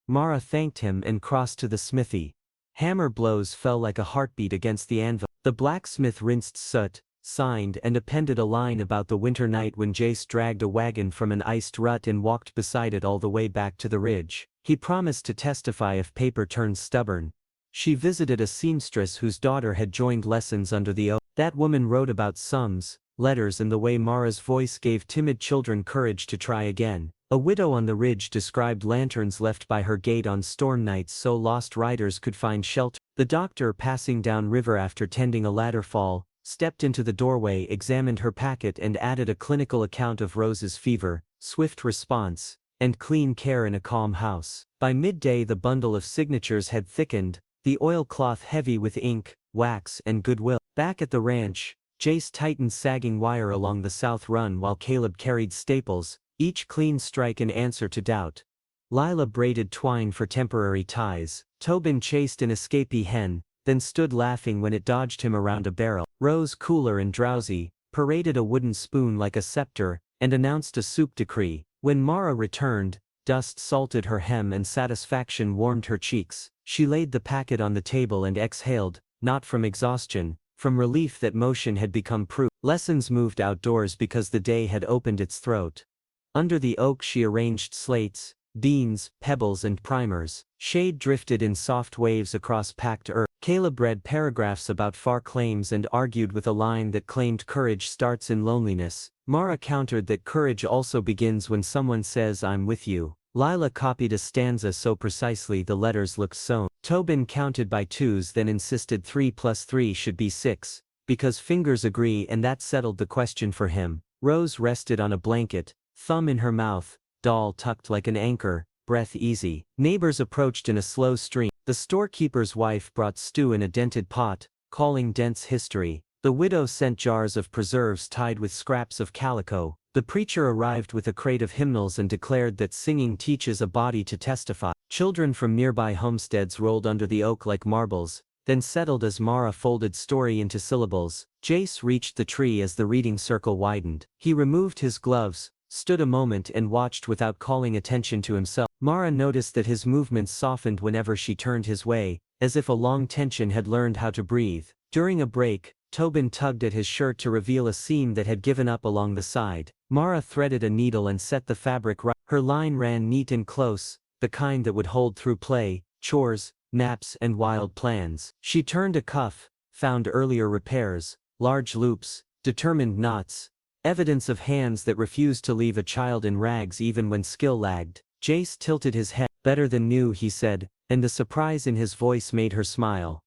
Mara thanked him and crossed to the smithy. Hammer blows fell like a heartbeat against the anvil. The blacksmith rinsed soot, signed, and appended a line about the winter night when Jace dragged a wagon from an iced rut and walked beside it all the way back to the ridge. He promised to testify if paper turned stubborn. She visited a seamstress whose daughter had joined lessons under the oak. That woman wrote about sums, letters, and the way Mara's voice gave timid children courage to try again. A widow on the ridge described lanterns left by her gate on storm nights so lost riders could find shelter. The doctor, passing down river after tending a ladder fall, stepped into the doorway, examined her packet and added a clinical account of Rose's fever, swift response, and clean care in a calm house. By midday the bundle of signatures had thickened, the oilcloth heavy with ink, wax, and goodwill. Back at the ranch, Jace tightened sagging wire along the south run while Caleb carried staples, each clean strike in answer to doubt. Lila braided twine for temporary ties. Tobin chased an escapee hen, then stood laughing when it dodged him around a barrel. Rose, cooler and drowsy, paraded a wooden spoon like a scepter, and announced a soup decree. When Mara returned, dust salted her hem and satisfaction warmed her cheeks. She laid the packet on the table and exhaled, not from exhaustion, from relief that motion had become proof. Lessons moved outdoors because the day had opened its throat. Under the oak she arranged slates, beans, pebbles and primers. Shade drifted in soft waves across packed earth. Caleb read paragraphs about far claims and argued with a line that claimed courage starts in loneliness. Mara countered that courage also begins when someone says I'm with you. Lila copied a stanza so precisely the letters looked sewn. Tobin counted by twos, then insisted 3 plus 3 should be 6, because fingers agree, and that settled the question for him. Rose rested on a blanket, thumb in her mouth, doll tucked like an anchor, breath easy. Neighbors approached in a slow stream. The storekeeper's wife brought stew in a dented pot, calling dense history. The widow sent jars of preserves tied with scraps of calico, The preacher arrived with a crate of hymnals and declared that singing teaches a body to testify. Children from nearby homesteads rolled under the oak like marbles, then settled as Mara folded story into syllables. Jace reached the tree as the reading circle widened. He removed his gloves, stood a moment and watched without calling attention to himself. Mara noticed that his movements softened whenever she turned his way, as if a long tension had learned how to breathe. During a break, Tobin tugged at his shirt to reveal a seam that had given up along the side. Mara threaded a needle and set the fabric right. Her line ran neat and close, the kind that would hold through play, chores, naps and wild plans. She turned a cuff, found earlier repairs, large loops, determined knots, evidence of hands that refused to leave a child in rags even when skill lagged. Jace tilted his head. Better than new, he said, and the surprise in his voice made her smile.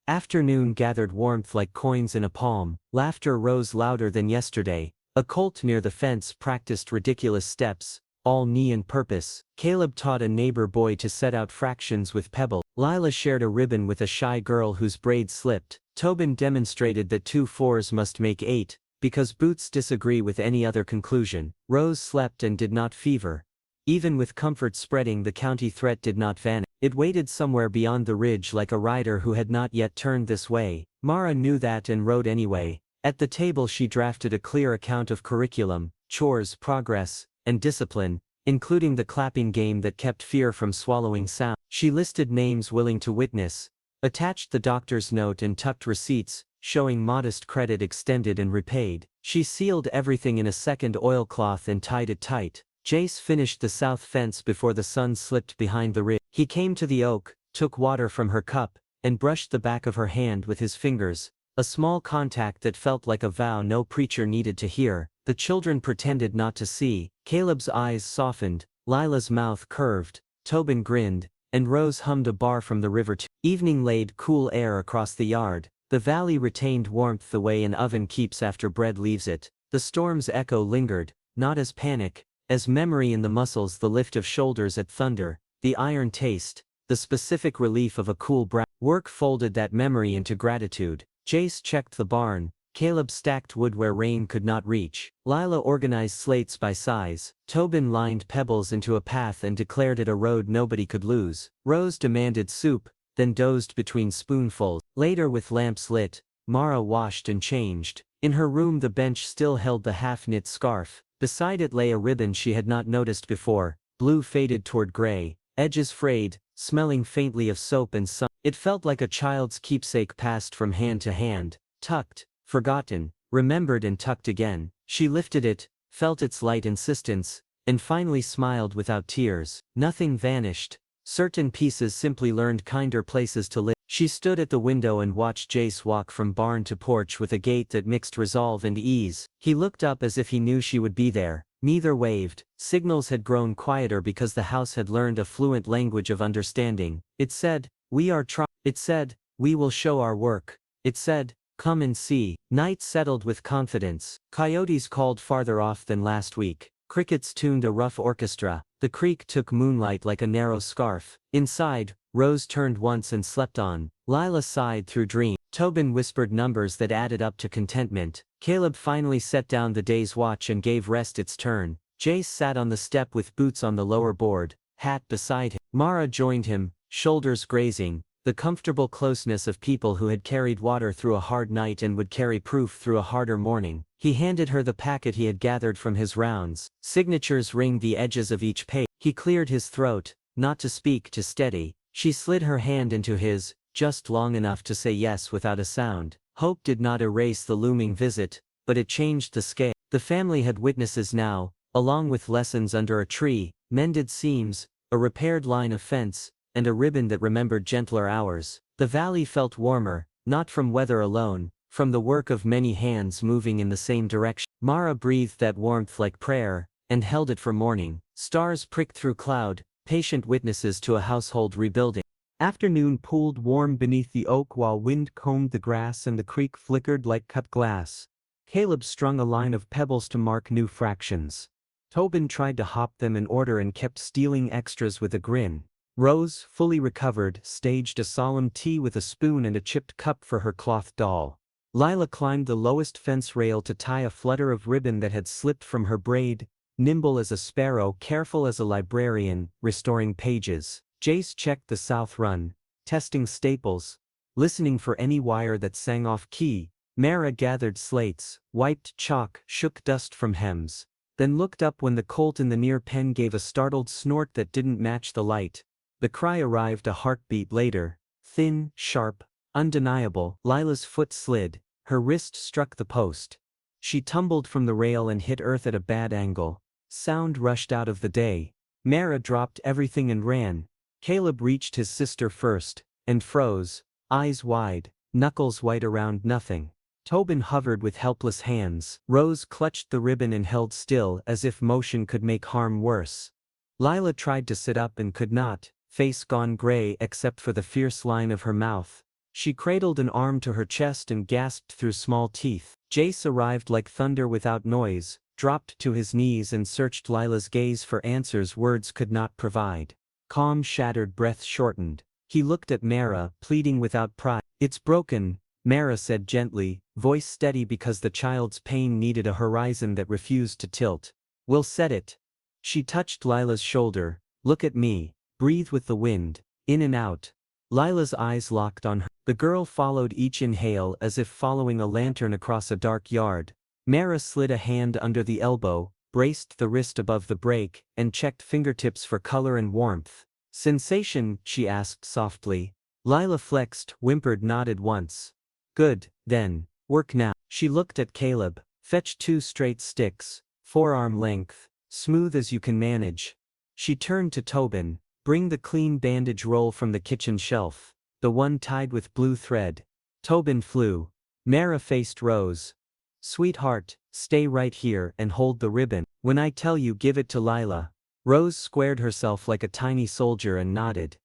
Afternoon gathered warmth like coins in a palm. Laughter rose louder than yesterday. A colt near the fence practiced ridiculous steps, all knee and purpose. Caleb taught a neighbor boy to set out fractions with pebble. Lila shared a ribbon with a shy girl whose braid slipped. Tobin demonstrated that 2 4s must make 8, because boots disagree with any other conclusion. Rose slept and did not fever. Even with comfort spreading, the county threat did not vanish. It waited somewhere beyond the ridge like a rider who had not yet turned this way. Mara knew that and rode anyway. At the table she drafted a clear account of curriculum, chores, progress, and discipline, including the clapping game that kept fear from swallowing sound. She listed names willing to witness, attached the doctor's note and tucked receipts, showing modest credit extended and repaid. She sealed everything in a second oilcloth and tied it tight. Jace finished the south fence before the sun slipped behind the ridge. He came to the oak, took water from her cup, and brushed the back of her hand with his fingers, a small contact that felt like a vow no preacher needed to hear. The children pretended not to see. Caleb's eyes softened, Lila's mouth curved, Tobin grinned, and Rose hummed a bar from the river. Evening laid cool air across the yard. The valley retained warmth the way an oven keeps after bread leaves it. The storm's echo lingered, not as panic, as memory in the muscles, the lift of shoulders at thunder, the iron taste, the specific relief of a cool brow. Work folded that memory into gratitude. Jace checked the barn. Caleb stacked wood where rain could not reach. Lila organized slates by size. Tobin lined pebbles into a path and declared it a road nobody could lose. Rose demanded soup, then dozed between spoonfuls. Later, with lamps lit, Mara washed and changed. In her room the bench still held the half-knit scarf. Beside it lay a ribbon she had not noticed before, blue faded toward gray, edges frayed, smelling faintly of soap and sun. It felt like a child's keepsake passed from hand to hand, tucked, forgotten, remembered and tucked again. She lifted it, felt its light insistence, and finally smiled without tears. Nothing vanished. Certain pieces simply learned kinder places to live. She stood at the window and watched Jace walk from barn to porch with a gait that mixed resolve and ease. He looked up as if he knew she would be there. Neither waved. Signals had grown quieter because the house had learned a fluent language of understanding. It said, "We are trying." It said, "We will show our work." It said, "Come and see." Night settled with confidence. Coyotes called farther off than last week. Crickets tuned a rough orchestra. The creek took moonlight like a narrow scarf. Inside, Rose turned once and slept on. Lila sighed through dreams. Tobin whispered numbers that added up to contentment. Caleb finally set down the day's watch and gave rest its turn. Jace sat on the step with boots on the lower board, hat beside him. Mara joined him, shoulders grazing, the comfortable closeness of people who had carried water through a hard night and would carry proof through a harder morning. He handed her the packet he had gathered from his rounds. Signatures ringed the edges of each page. He cleared his throat, not to speak, to steady. She slid her hand into his, just long enough to say yes without a sound. Hope did not erase the looming visit, but it changed the scale. The family had witnesses now, along with lessons under a tree, mended seams, a repaired line of fence, and a ribbon that remembered gentler hours. The valley felt warmer, not from weather alone, from the work of many hands moving in the same direction. Mara breathed that warmth like prayer, and held it for morning. Stars pricked through cloud, patient witnesses to a household rebuilding. Afternoon pooled warm beneath the oak while wind combed the grass and the creek flickered like cut glass. Caleb strung a line of pebbles to mark new fractions. Tobin tried to hop them in order and kept stealing extras with a grin. Rose, fully recovered, staged a solemn tea with a spoon and a chipped cup for her cloth doll. Lila climbed the lowest fence rail to tie a flutter of ribbon that had slipped from her braid, nimble as a sparrow, careful as a librarian, restoring pages. Jace checked the south run, testing staples, listening for any wire that sang off key. Mara gathered slates, wiped chalk, shook dust from hems, then looked up when the colt in the near pen gave a startled snort that didn't match the light. The cry arrived a heartbeat later, thin, sharp, undeniable. Lila's foot slid, her wrist struck the post. She tumbled from the rail and hit earth at a bad angle. Sound rushed out of the day. Mara dropped everything and ran. Caleb reached his sister first, and froze, eyes wide, knuckles white around nothing. Tobin hovered with helpless hands. Rose clutched the ribbon and held still as if motion could make harm worse. Lila tried to sit up and could not, face gone gray except for the fierce line of her mouth. She cradled an arm to her chest and gasped through small teeth. Jace arrived like thunder without noise, dropped to his knees and searched Lila's gaze for answers words could not provide. Calm shattered breath shortened. He looked at Mara, pleading without pride. "It's broken," Mara said gently, voice steady because the child's pain needed a horizon that refused to tilt. "We'll set it." She touched Lila's shoulder. "Look at me. Breathe with the wind, in and out." Lila's eyes locked on her. The girl followed each inhale as if following a lantern across a dark yard. Mara slid a hand under the elbow, braced the wrist above the break, and checked fingertips for color and warmth. "Sensation?" she asked softly. Lila flexed, whimpered, nodded once. "Good, then. Work now." She looked at Caleb. "Fetch 2 straight sticks, forearm length, smooth as you can manage." She turned to Tobin. "Bring the clean bandage roll from the kitchen shelf. The one tied with blue thread." Tobin flew. Mara faced Rose. "Sweetheart, stay right here and hold the ribbon. When I tell you, give it to Lila." Rose squared herself like a tiny soldier and nodded.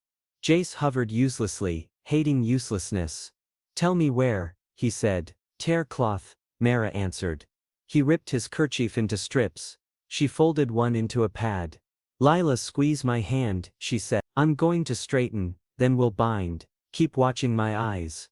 Jace hovered uselessly, hating uselessness. "Tell me where," he said. "Tear cloth," Mara answered. He ripped his kerchief into strips. She folded one into a pad. "Lila, squeeze my hand," she said. "I'm going to straighten, then we'll bind. Keep watching my eyes."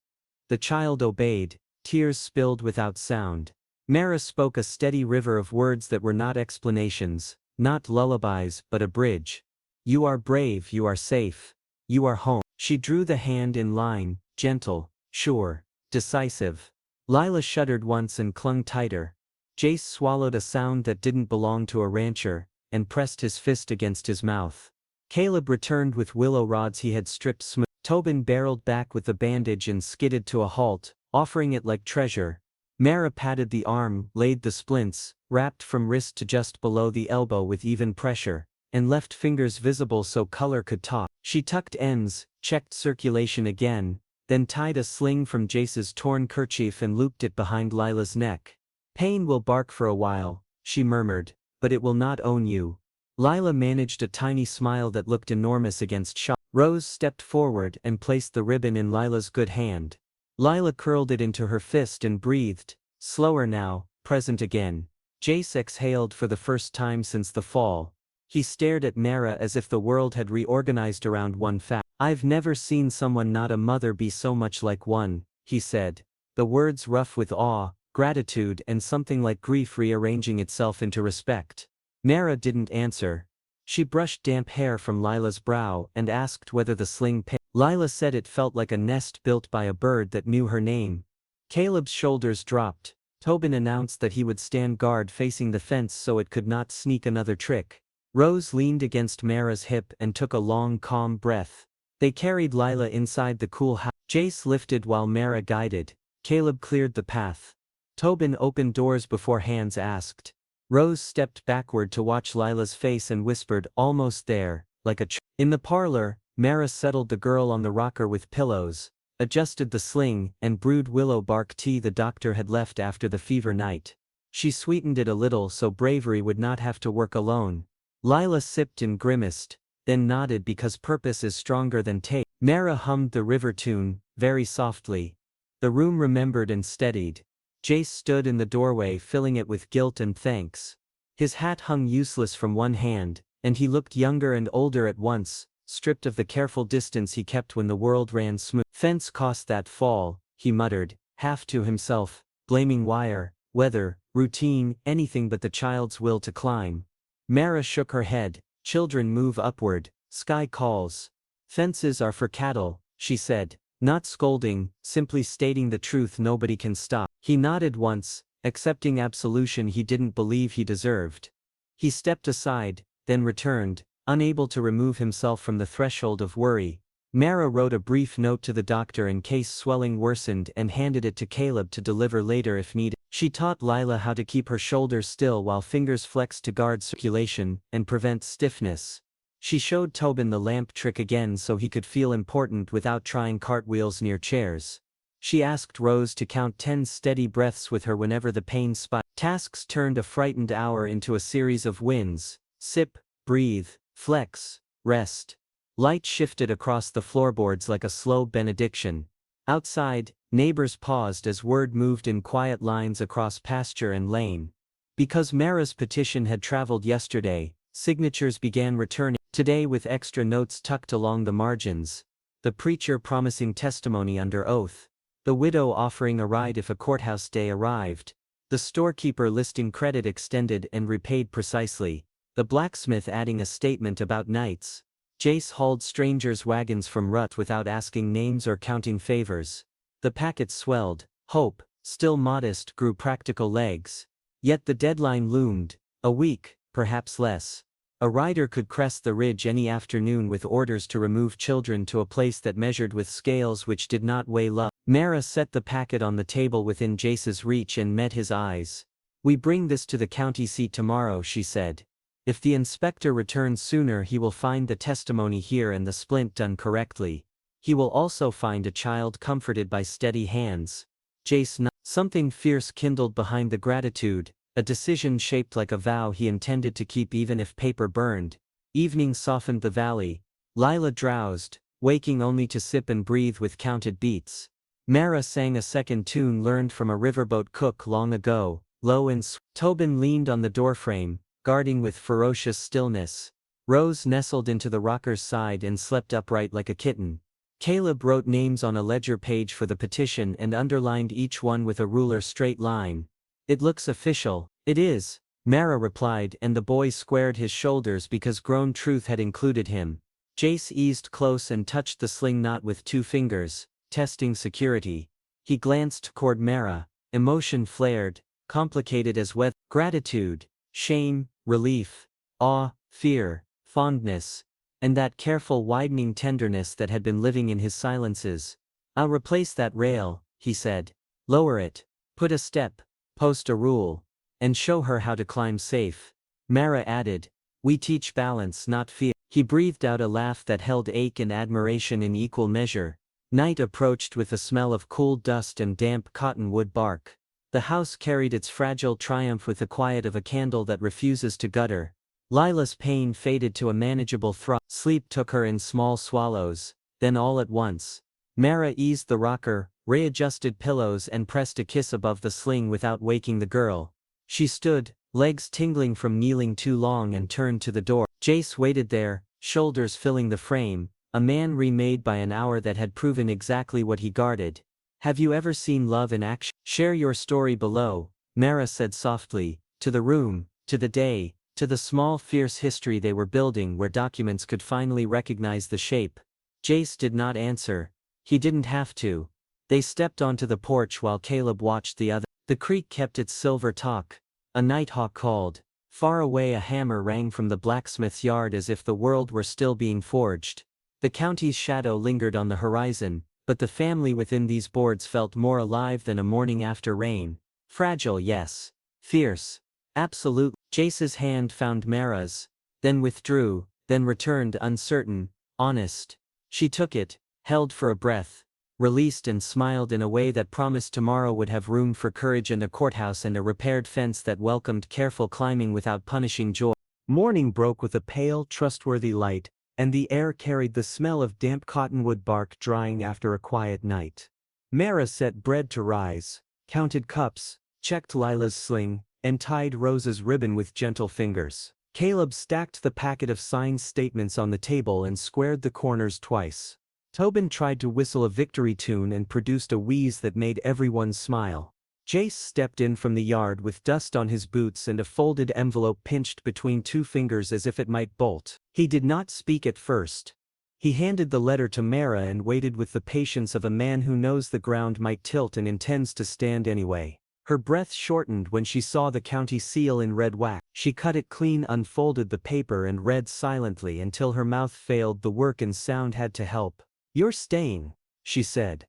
The child obeyed, tears spilled without sound. Mara spoke a steady river of words that were not explanations, not lullabies, but a bridge. "You are brave, you are safe. You are home." She drew the hand in line, gentle, sure, decisive. Lila shuddered once and clung tighter. Jace swallowed a sound that didn't belong to a rancher, and pressed his fist against his mouth. Caleb returned with willow rods he had stripped smooth. Tobin barreled back with the bandage and skidded to a halt, offering it like treasure. Mara patted the arm, laid the splints, wrapped from wrist to just below the elbow with even pressure, and left fingers visible so color could talk. She tucked ends, checked circulation again, then tied a sling from Jace's torn kerchief and looped it behind Lila's neck. "Pain will bark for a while," she murmured, "but it will not own you." Lila managed a tiny smile that looked enormous against shock. Rose stepped forward and placed the ribbon in Lila's good hand. Lila curled it into her fist and breathed, slower now, present again. Jace exhaled for the first time since the fall. He stared at Mara as if the world had reorganized around one fact. "I've never seen someone not a mother be so much like one," he said, the words rough with awe, gratitude and something like grief rearranging itself into respect. Mara didn't answer. She brushed damp hair from Lila's brow and asked whether the sling picked. Lila said it felt like a nest built by a bird that knew her name. Caleb's shoulders dropped. Tobin announced that he would stand guard facing the fence so it could not sneak another trick. Rose leaned against Mara's hip and took a long, calm breath. They carried Lila inside the cool house. Jace lifted while Mara guided. Caleb cleared the path. Tobin opened doors before hands asked. Rose stepped backward to watch Lila's face and whispered, "Almost there," like a In the parlor, Mara settled the girl on the rocker with pillows, adjusted the sling, and brewed willow bark tea the doctor had left after the fever night. She sweetened it a little so Bravery would not have to work alone. Lila sipped and grimaced, then nodded because purpose is stronger than taste. Mara hummed the river tune, very softly. The room remembered and steadied. Jace stood in the doorway filling it with guilt and thanks. His hat hung useless from one hand, and he looked younger and older at once, stripped of the careful distance he kept when the world ran smooth. "Fence cost that fall," he muttered, half to himself, blaming wire, weather, routine, anything but the child's will to climb. Mara shook her head. Children move upward, sky calls. Fences are for cattle, she said, not scolding, simply stating the truth nobody can stop. He nodded once, accepting absolution he didn't believe he deserved. He stepped aside, then returned, unable to remove himself from the threshold of worry. Mara wrote a brief note to the doctor in case swelling worsened and handed it to Caleb to deliver later if needed. She taught Lila how to keep her shoulders still while fingers flexed to guard circulation and prevent stiffness. She showed Tobin the lamp trick again so he could feel important without trying cartwheels near chairs. She asked Rose to count 10 steady breaths with her whenever the pain spiked. Tasks turned a frightened hour into a series of wins: sip, breathe, flex, rest. Light shifted across the floorboards like a slow benediction. Outside, neighbors paused as word moved in quiet lines across pasture and lane. Because Mara's petition had traveled yesterday, signatures began returning, today with extra notes tucked along the margins. The preacher promising testimony under oath. The widow offering a ride if a courthouse day arrived. The storekeeper listing credit extended and repaid precisely. The blacksmith adding a statement about nights. Jace hauled strangers' wagons from rut without asking names or counting favors. The packet swelled. Hope, still modest, grew practical legs. Yet the deadline loomed. A week, perhaps less. A rider could crest the ridge any afternoon with orders to remove children to a place that measured with scales which did not weigh love. Mara set the packet on the table within Jace's reach and met his eyes. "We bring this to the county seat tomorrow," she said. "If the inspector returns sooner, he will find the testimony here and the splint done correctly. He will also find a child comforted by steady hands." Jace nodded. Something fierce kindled behind the gratitude, a decision shaped like a vow he intended to keep even if paper burned. Evening softened the valley. Lila drowsed, waking only to sip and breathe with counted beats. Mara sang a second tune learned from a riverboat cook long ago, low and sweet. Tobin leaned on the doorframe, guarding with ferocious stillness. Rose nestled into the rocker's side and slept upright like a kitten. Caleb wrote names on a ledger page for the petition and underlined each one with a ruler straight line. "It looks official." "It is," Mara replied, and the boy squared his shoulders because grown truth had included him. Jace eased close and touched the sling knot with 2 fingers, testing security. He glanced toward Mara. Emotion flared, complicated as weather. Gratitude, shame, relief, awe, fear, fondness, and that careful widening tenderness that had been living in his silences. "I'll replace that rail," he said. "Lower it. Put a step. Post a rule. And show her how to climb safe." Mara added, "We teach balance, not fear." He breathed out a laugh that held ache and admiration in equal measure. Night approached with the smell of cool dust and damp cottonwood bark. The house carried its fragile triumph with the quiet of a candle that refuses to gutter. Lila's pain faded to a manageable throb. Sleep took her in small swallows, then all at once. Mara eased the rocker, readjusted pillows and pressed a kiss above the sling without waking the girl. She stood, legs tingling from kneeling too long, and turned to the door. Jace waited there, shoulders filling the frame, a man remade by an hour that had proven exactly what he guarded. "Have you ever seen love in action? Share your story below," Mara said softly, to the room, to the day, to the small fierce history they were building where documents could finally recognize the shape. Jace did not answer. He didn't have to. They stepped onto the porch while Caleb watched the other. The creek kept its silver talk. A nighthawk called. Far away a hammer rang from the blacksmith's yard as if the world were still being forged. The county's shadow lingered on the horizon, but the family within these boards felt more alive than a morning after rain. Fragile, yes. Fierce. Absolute. Jace's hand found Mara's, then withdrew, then returned uncertain, honest. She took it, held for a breath, released and smiled in a way that promised tomorrow would have room for courage and a courthouse and a repaired fence that welcomed careful climbing without punishing joy. Morning broke with a pale, trustworthy light, and the air carried the smell of damp cottonwood bark drying after a quiet night. Mara set bread to rise, counted cups, checked Lila's sling, and tied Rose's ribbon with gentle fingers. Caleb stacked the packet of signed statements on the table and squared the corners twice. Tobin tried to whistle a victory tune and produced a wheeze that made everyone smile. Jace stepped in from the yard with dust on his boots and a folded envelope pinched between two fingers as if it might bolt. He did not speak at first. He handed the letter to Mara and waited with the patience of a man who knows the ground might tilt and intends to stand anyway. Her breath shortened when she saw the county seal in red wax. She cut it clean, unfolded the paper and read silently until her mouth failed the work and sound had to help. "You're staying," she said.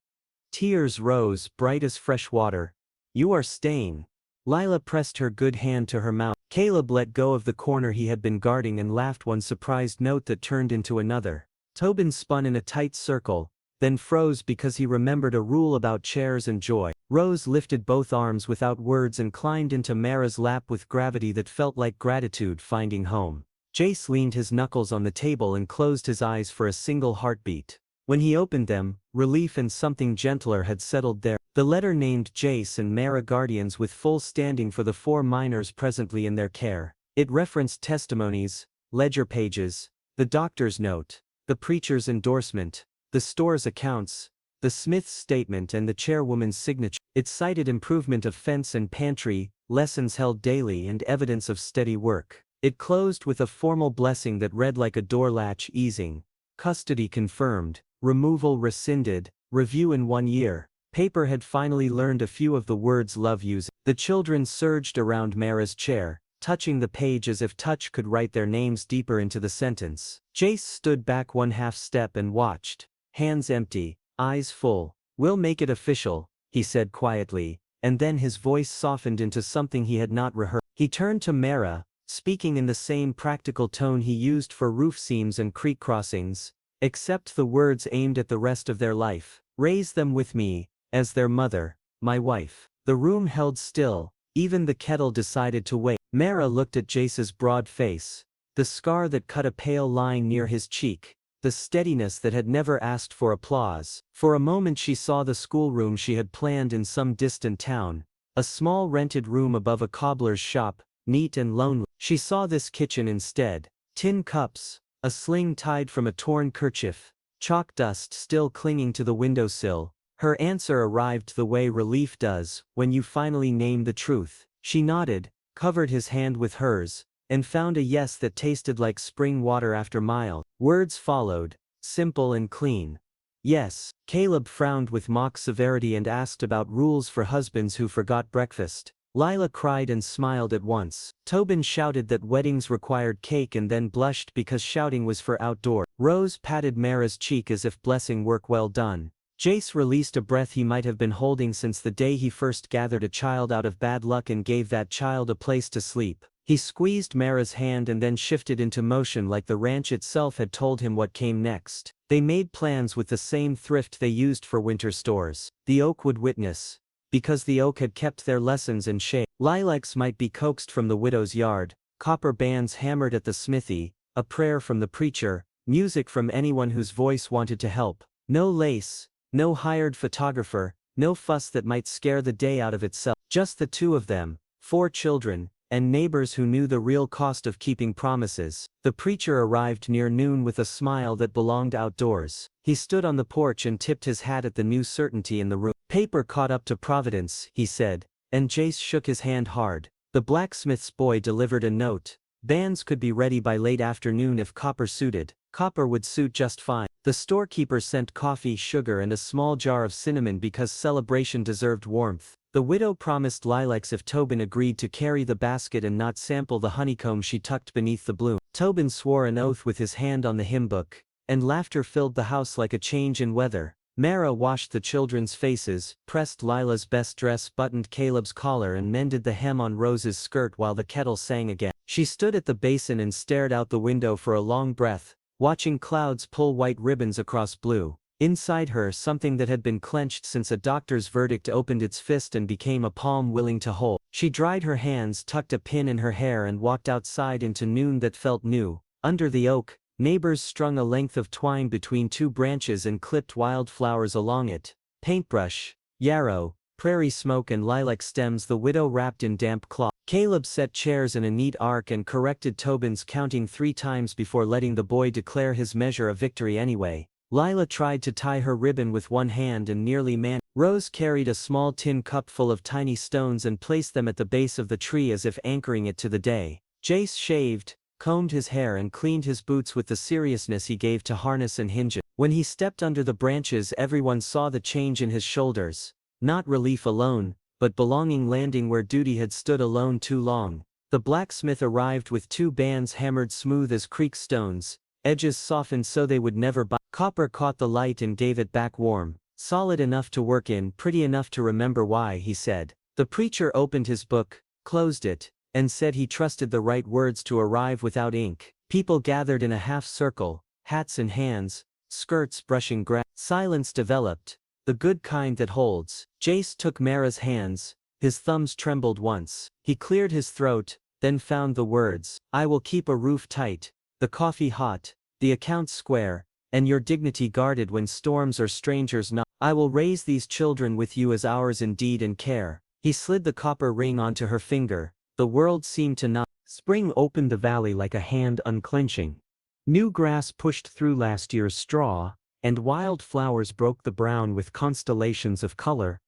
Tears rose, bright as fresh water. "You are staying." Lila pressed her good hand to her mouth. Caleb let go of the corner he had been guarding and laughed one surprised note that turned into another. Tobin spun in a tight circle, then froze because he remembered a rule about chairs and joy. Rose lifted both arms without words and climbed into Mara's lap with gravity that felt like gratitude finding home. Jace leaned his knuckles on the table and closed his eyes for a single heartbeat. When he opened them, relief and something gentler had settled there. The letter named Jace and Mara guardians with full standing for the 4 minors presently in their care. It referenced testimonies, ledger pages, the doctor's note, the preacher's endorsement, the store's accounts, the smith's statement and the chairwoman's signature. It cited improvement of fence and pantry, lessons held daily and evidence of steady work. It closed with a formal blessing that read like a door latch easing. Custody confirmed, removal rescinded, review in 1 year. Paper had finally learned a few of the words love using. The children surged around Mara's chair, touching the page as if touch could write their names deeper into the sentence. Jace stood back 1/2 step and watched, hands empty, eyes full. "We'll make it official," he said quietly, and then his voice softened into something he had not rehearsed. He turned to Mara, speaking in the same practical tone he used for roof seams and creek crossings. "Accept the words aimed at the rest of their life. Raise them with me, as their mother, my wife." The room held still, even the kettle decided to wait. Mara looked at Jace's broad face, the scar that cut a pale line near his cheek, the steadiness that had never asked for applause. For a moment she saw the schoolroom she had planned in some distant town, a small rented room above a cobbler's shop, neat and lonely. She saw this kitchen instead, tin cups, a sling tied from a torn kerchief, chalk dust still clinging to the windowsill. Her answer arrived the way relief does, when you finally name the truth. She nodded, covered his hand with hers, and found a yes that tasted like spring water after miles. Words followed, simple and clean. "Yes." Caleb frowned with mock severity and asked about rules for husbands who forgot breakfast. Lila cried and smiled at once. Tobin shouted that weddings required cake and then blushed because shouting was for outdoor. Rose patted Mara's cheek as if blessing work well done. Jace released a breath he might have been holding since the day he first gathered a child out of bad luck and gave that child a place to sleep. He squeezed Mara's hand and then shifted into motion like the ranch itself had told him what came next. They made plans with the same thrift they used for winter stores. The oak would witness, because the oak had kept their lessons in shape. Lilacs might be coaxed from the widow's yard, copper bands hammered at the smithy, a prayer from the preacher, music from anyone whose voice wanted to help. No lace, no hired photographer, no fuss that might scare the day out of itself. Just the 2 of them, 4 children, and neighbors who knew the real cost of keeping promises. The preacher arrived near noon with a smile that belonged outdoors. He stood on the porch and tipped his hat at the new certainty in the room. "Paper caught up to Providence," he said, and Jace shook his hand hard. The blacksmith's boy delivered a note. Bands could be ready by late afternoon if copper suited. Copper would suit just fine. The storekeeper sent coffee, sugar and a small jar of cinnamon because celebration deserved warmth. The widow promised lilacs if Tobin agreed to carry the basket and not sample the honeycomb she tucked beneath the bloom. Tobin swore an oath with his hand on the hymn book, and laughter filled the house like a change in weather. Mara washed the children's faces, pressed Lila's best dress, buttoned Caleb's collar and mended the hem on Rose's skirt while the kettle sang again. She stood at the basin and stared out the window for a long breath, watching clouds pull white ribbons across blue. Inside her, something that had been clenched since a doctor's verdict opened its fist and became a palm willing to hold. She dried her hands, tucked a pin in her hair and walked outside into noon that felt new. Under the oak, neighbors strung a length of twine between 2 branches and clipped wildflowers along it. Paintbrush, yarrow, prairie smoke and lilac stems the widow wrapped in damp cloth. Caleb set chairs in a neat arc and corrected Tobin's counting 3 times before letting the boy declare his measure a victory anyway. Lila tried to tie her ribbon with one hand and nearly managed. Rose carried a small tin cup full of tiny stones and placed them at the base of the tree as if anchoring it to the day. Jace shaved, combed his hair and cleaned his boots with the seriousness he gave to harness and hinges. When he stepped under the branches, everyone saw the change in his shoulders. Not relief alone, but belonging, landing where duty had stood alone too long. The blacksmith arrived with 2 bands hammered smooth as creek stones, edges softened so they would never bite. Copper caught the light and gave it back warm. Solid enough to work in, pretty enough to remember why, he said. The preacher opened his book, closed it, and said he trusted the right words to arrive without ink. People gathered in a half circle, hats in hands, skirts brushing grass. Silence developed, the good kind that holds. Jace took Mara's hands, his thumbs trembled once. He cleared his throat, then found the words. I will keep a roof tight, the coffee hot, the accounts square, and your dignity guarded when storms or strangers knock. I will raise these children with you as ours in deed and care. He slid the copper ring onto her finger. The world seemed to nod. Spring opened the valley like a hand unclenching. New grass pushed through last year's straw, and wild flowers broke the brown with constellations of color.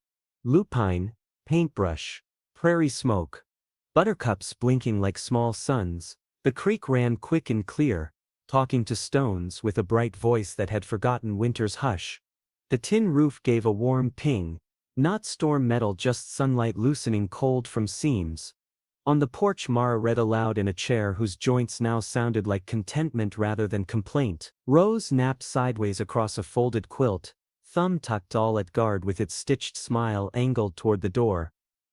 Lupine, paintbrush, prairie smoke, buttercups blinking like small suns. The creek ran quick and clear, talking to stones with a bright voice that had forgotten winter's hush. The tin roof gave a warm ping, not storm metal, just sunlight loosening cold from seams. On the porch, Mara read aloud in a chair whose joints now sounded like contentment rather than complaint. Rose napped sideways across a folded quilt, thumb tucked all at guard with its stitched smile angled toward the door.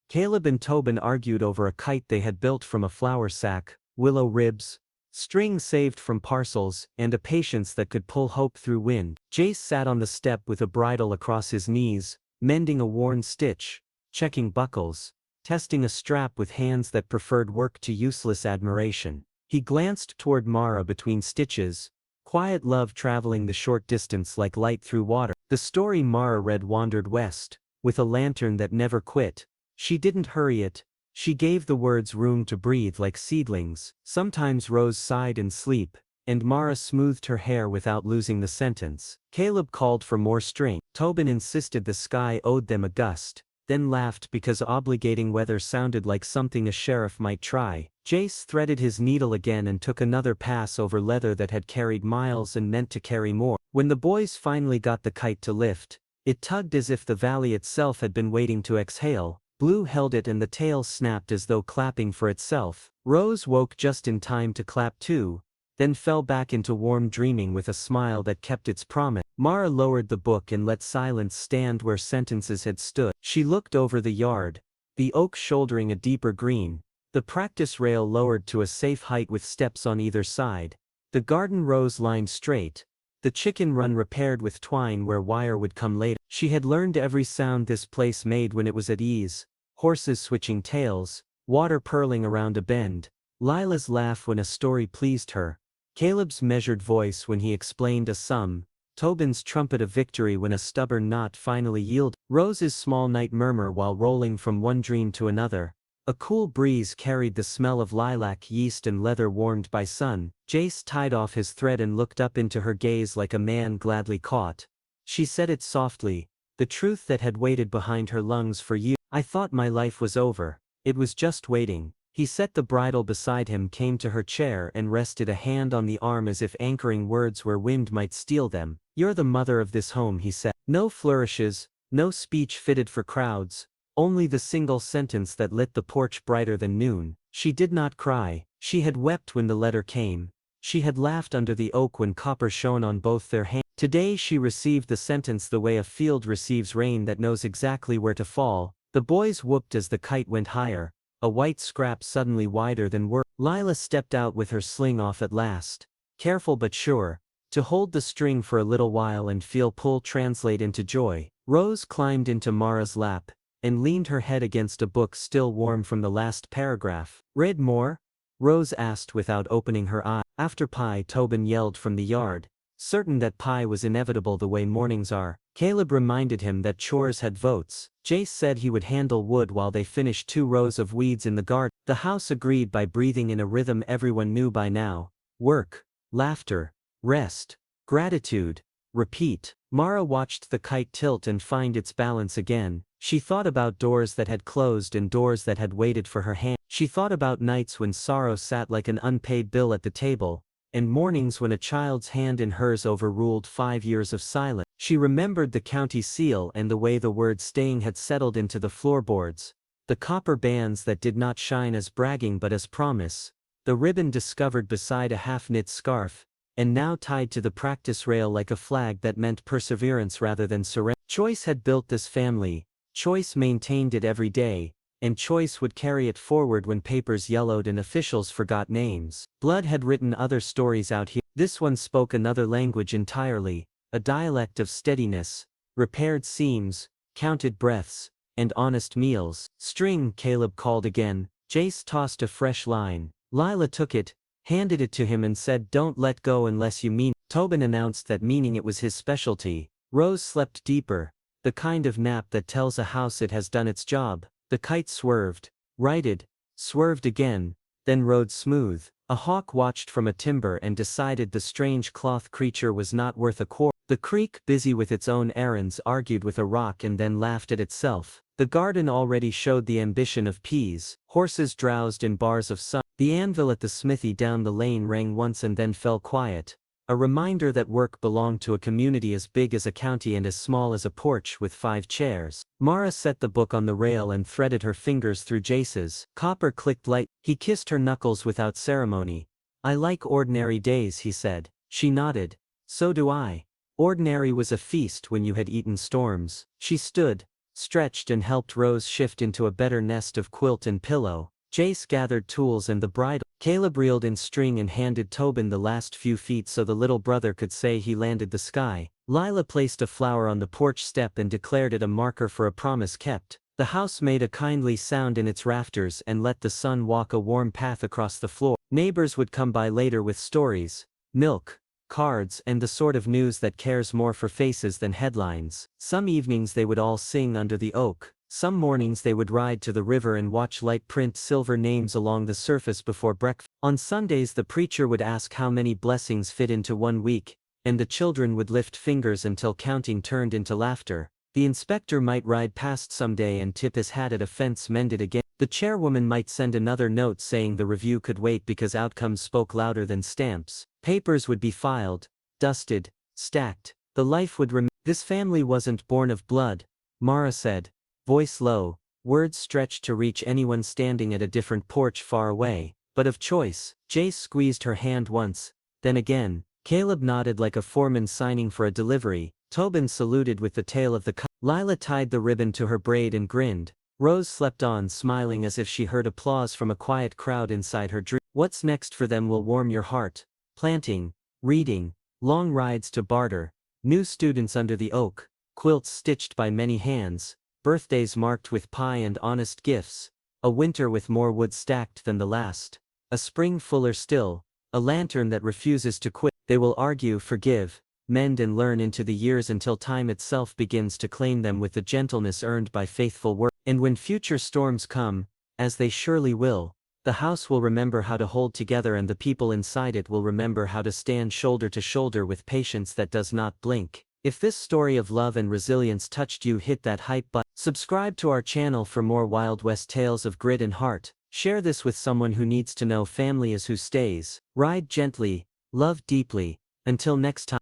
Caleb and Tobin argued over a kite they had built from a flour sack, willow ribs, string saved from parcels, and a patience that could pull hope through wind. Jace sat on the step with a bridle across his knees, mending a worn stitch, checking buckles, testing a strap with hands that preferred work to useless admiration. He glanced toward Mara between stitches, quiet love traveling the short distance like light through water. The story Mara read wandered west, with a lantern that never quit. She didn't hurry it. She gave the words room to breathe like seedlings. Sometimes Rose sighed in sleep, and Mara smoothed her hair without losing the sentence. Caleb called for more string. Tobin insisted the sky owed them a gust, then laughed because obligating weather sounded like something a sheriff might try. Jace threaded his needle again and took another pass over leather that had carried miles and meant to carry more. When the boys finally got the kite to lift, it tugged as if the valley itself had been waiting to exhale. Blue held it and the tail snapped as though clapping for itself. Rose woke just in time to clap too, then fell back into warm dreaming with a smile that kept its promise. Mara lowered the book and let silence stand where sentences had stood. She looked over the yard, the oak shouldering a deeper green, the practice rail lowered to a safe height with steps on either side, the garden rows lined straight, the chicken run repaired with twine where wire would come later. She had learned every sound this place made when it was at ease. Horses switching tails, water purling around a bend, Lila's laugh when a story pleased her, Caleb's measured voice when he explained a sum, Tobin's trumpet of victory when a stubborn knot finally yielded, Rose's small night murmur while rolling from one dream to another. A cool breeze carried the smell of lilac, yeast and leather warmed by sun. Jace tied off his thread and looked up into her gaze like a man gladly caught. She said it softly, the truth that had waited behind her lungs for years. I thought my life was over. It was just waiting. He set the bridle beside him, came to her chair and rested a hand on the arm as if anchoring words where wind might steal them. You're the mother of this home, he said. No flourishes, no speech fitted for crowds, only the single sentence that lit the porch brighter than noon. She did not cry. She had wept when the letter came. She had laughed under the oak when copper shone on both their hands. Today she received the sentence the way a field receives rain that knows exactly where to fall. The boys whooped as the kite went higher, a white scrap suddenly wider than words. Lila stepped out with her sling off at last, careful but sure, to hold the string for a little while and feel pull translate into joy. Rose climbed into Mara's lap, and leaned her head against a book still warm from the last paragraph. Read more? Rose asked without opening her eye. After pie, Tobin yelled from the yard, certain that pie was inevitable the way mornings are. Caleb reminded him that chores had votes. Jace said he would handle wood while they finished 2 rows of weeds in the garden. The house agreed by breathing in a rhythm everyone knew by now. Work, laughter, rest, gratitude. repeat. Mara watched the kite tilt and find its balance again. She thought about doors that had closed and doors that had waited for her hand. She thought about nights when sorrow sat like an unpaid bill at the table, and mornings when a child's hand in hers overruled 5 years of silence. She remembered the county seal and the way the word staying had settled into the floorboards, the copper bands that did not shine as bragging but as promise, the ribbon discovered beside a half-knit scarf, and now tied to the practice rail like a flag that meant perseverance rather than surrender. Choice had built this family, Choice maintained it every day, and Choice would carry it forward when papers yellowed and officials forgot names. Blood had written other stories out here. This one spoke another language entirely, a dialect of steadiness, repaired seams, counted breaths, and honest meals. String, Caleb called again. Jace tossed a fresh line. Lila took it, handed it to him and said, "Don't let go unless you mean." Tobin announced that meaning it was his specialty. Rose slept deeper, the kind of nap that tells a house it has done its job. The kite swerved, righted, swerved again, then rode smooth. A hawk watched from a timber and decided the strange cloth creature was not worth a quarter. The creek, busy with its own errands, argued with a rock and then laughed at itself. The garden already showed the ambition of peas. Horses drowsed in bars of sun. The anvil at the smithy down the lane rang once and then fell quiet, a reminder that work belonged to a community as big as a county and as small as a porch with 5 chairs. Mara set the book on the rail and threaded her fingers through Jace's. Copper clicked light. He kissed her knuckles without ceremony. "I like ordinary days," he said. She nodded. "So do I." Ordinary was a feast when you had eaten storms. She stood, stretched and helped Rose shift into a better nest of quilt and pillow. Jace gathered tools and the bridle. Caleb reeled in string and handed Tobin the last few feet so the little brother could say he landed the sky. Lila placed a flower on the porch step and declared it a marker for a promise kept. The house made a kindly sound in its rafters and let the sun walk a warm path across the floor. Neighbors would come by later with stories, milk, cards, and the sort of news that cares more for faces than headlines. Some evenings they would all sing under the oak. Some mornings they would ride to the river and watch light print silver names along the surface before breakfast. On Sundays the preacher would ask how many blessings fit into 1 week, and the children would lift fingers until counting turned into laughter. The inspector might ride past someday and tip his hat at a fence mended again. The chairwoman might send another note saying the review could wait because outcomes spoke louder than stamps. Papers would be filed, dusted, stacked. The life would remain. This family wasn't born of blood, Mara said, voice low, words stretched to reach anyone standing at a different porch far away, but of choice. Jace squeezed her hand once, then again. Caleb nodded like a foreman signing for a delivery. Tobin saluted with the tail of the kite. Lila tied the ribbon to her braid and grinned. Rose slept on, smiling as if she heard applause from a quiet crowd inside her dream. What's next for them will warm your heart. Planting, reading, long rides to barter, new students under the oak, quilts stitched by many hands, birthdays marked with pie and honest gifts, a winter with more wood stacked than the last, a spring fuller still, a lantern that refuses to quit. They will argue, forgive, mend and learn into the years until time itself begins to claim them with the gentleness earned by faithful work. And when future storms come, as they surely will, the house will remember how to hold together and the people inside it will remember how to stand shoulder to shoulder with patience that does not blink. If this story of love and resilience touched you, hit that hype button. Subscribe to our channel for more Wild West tales of grit and heart. Share this with someone who needs to know family is who stays. Ride gently, love deeply. Until next time.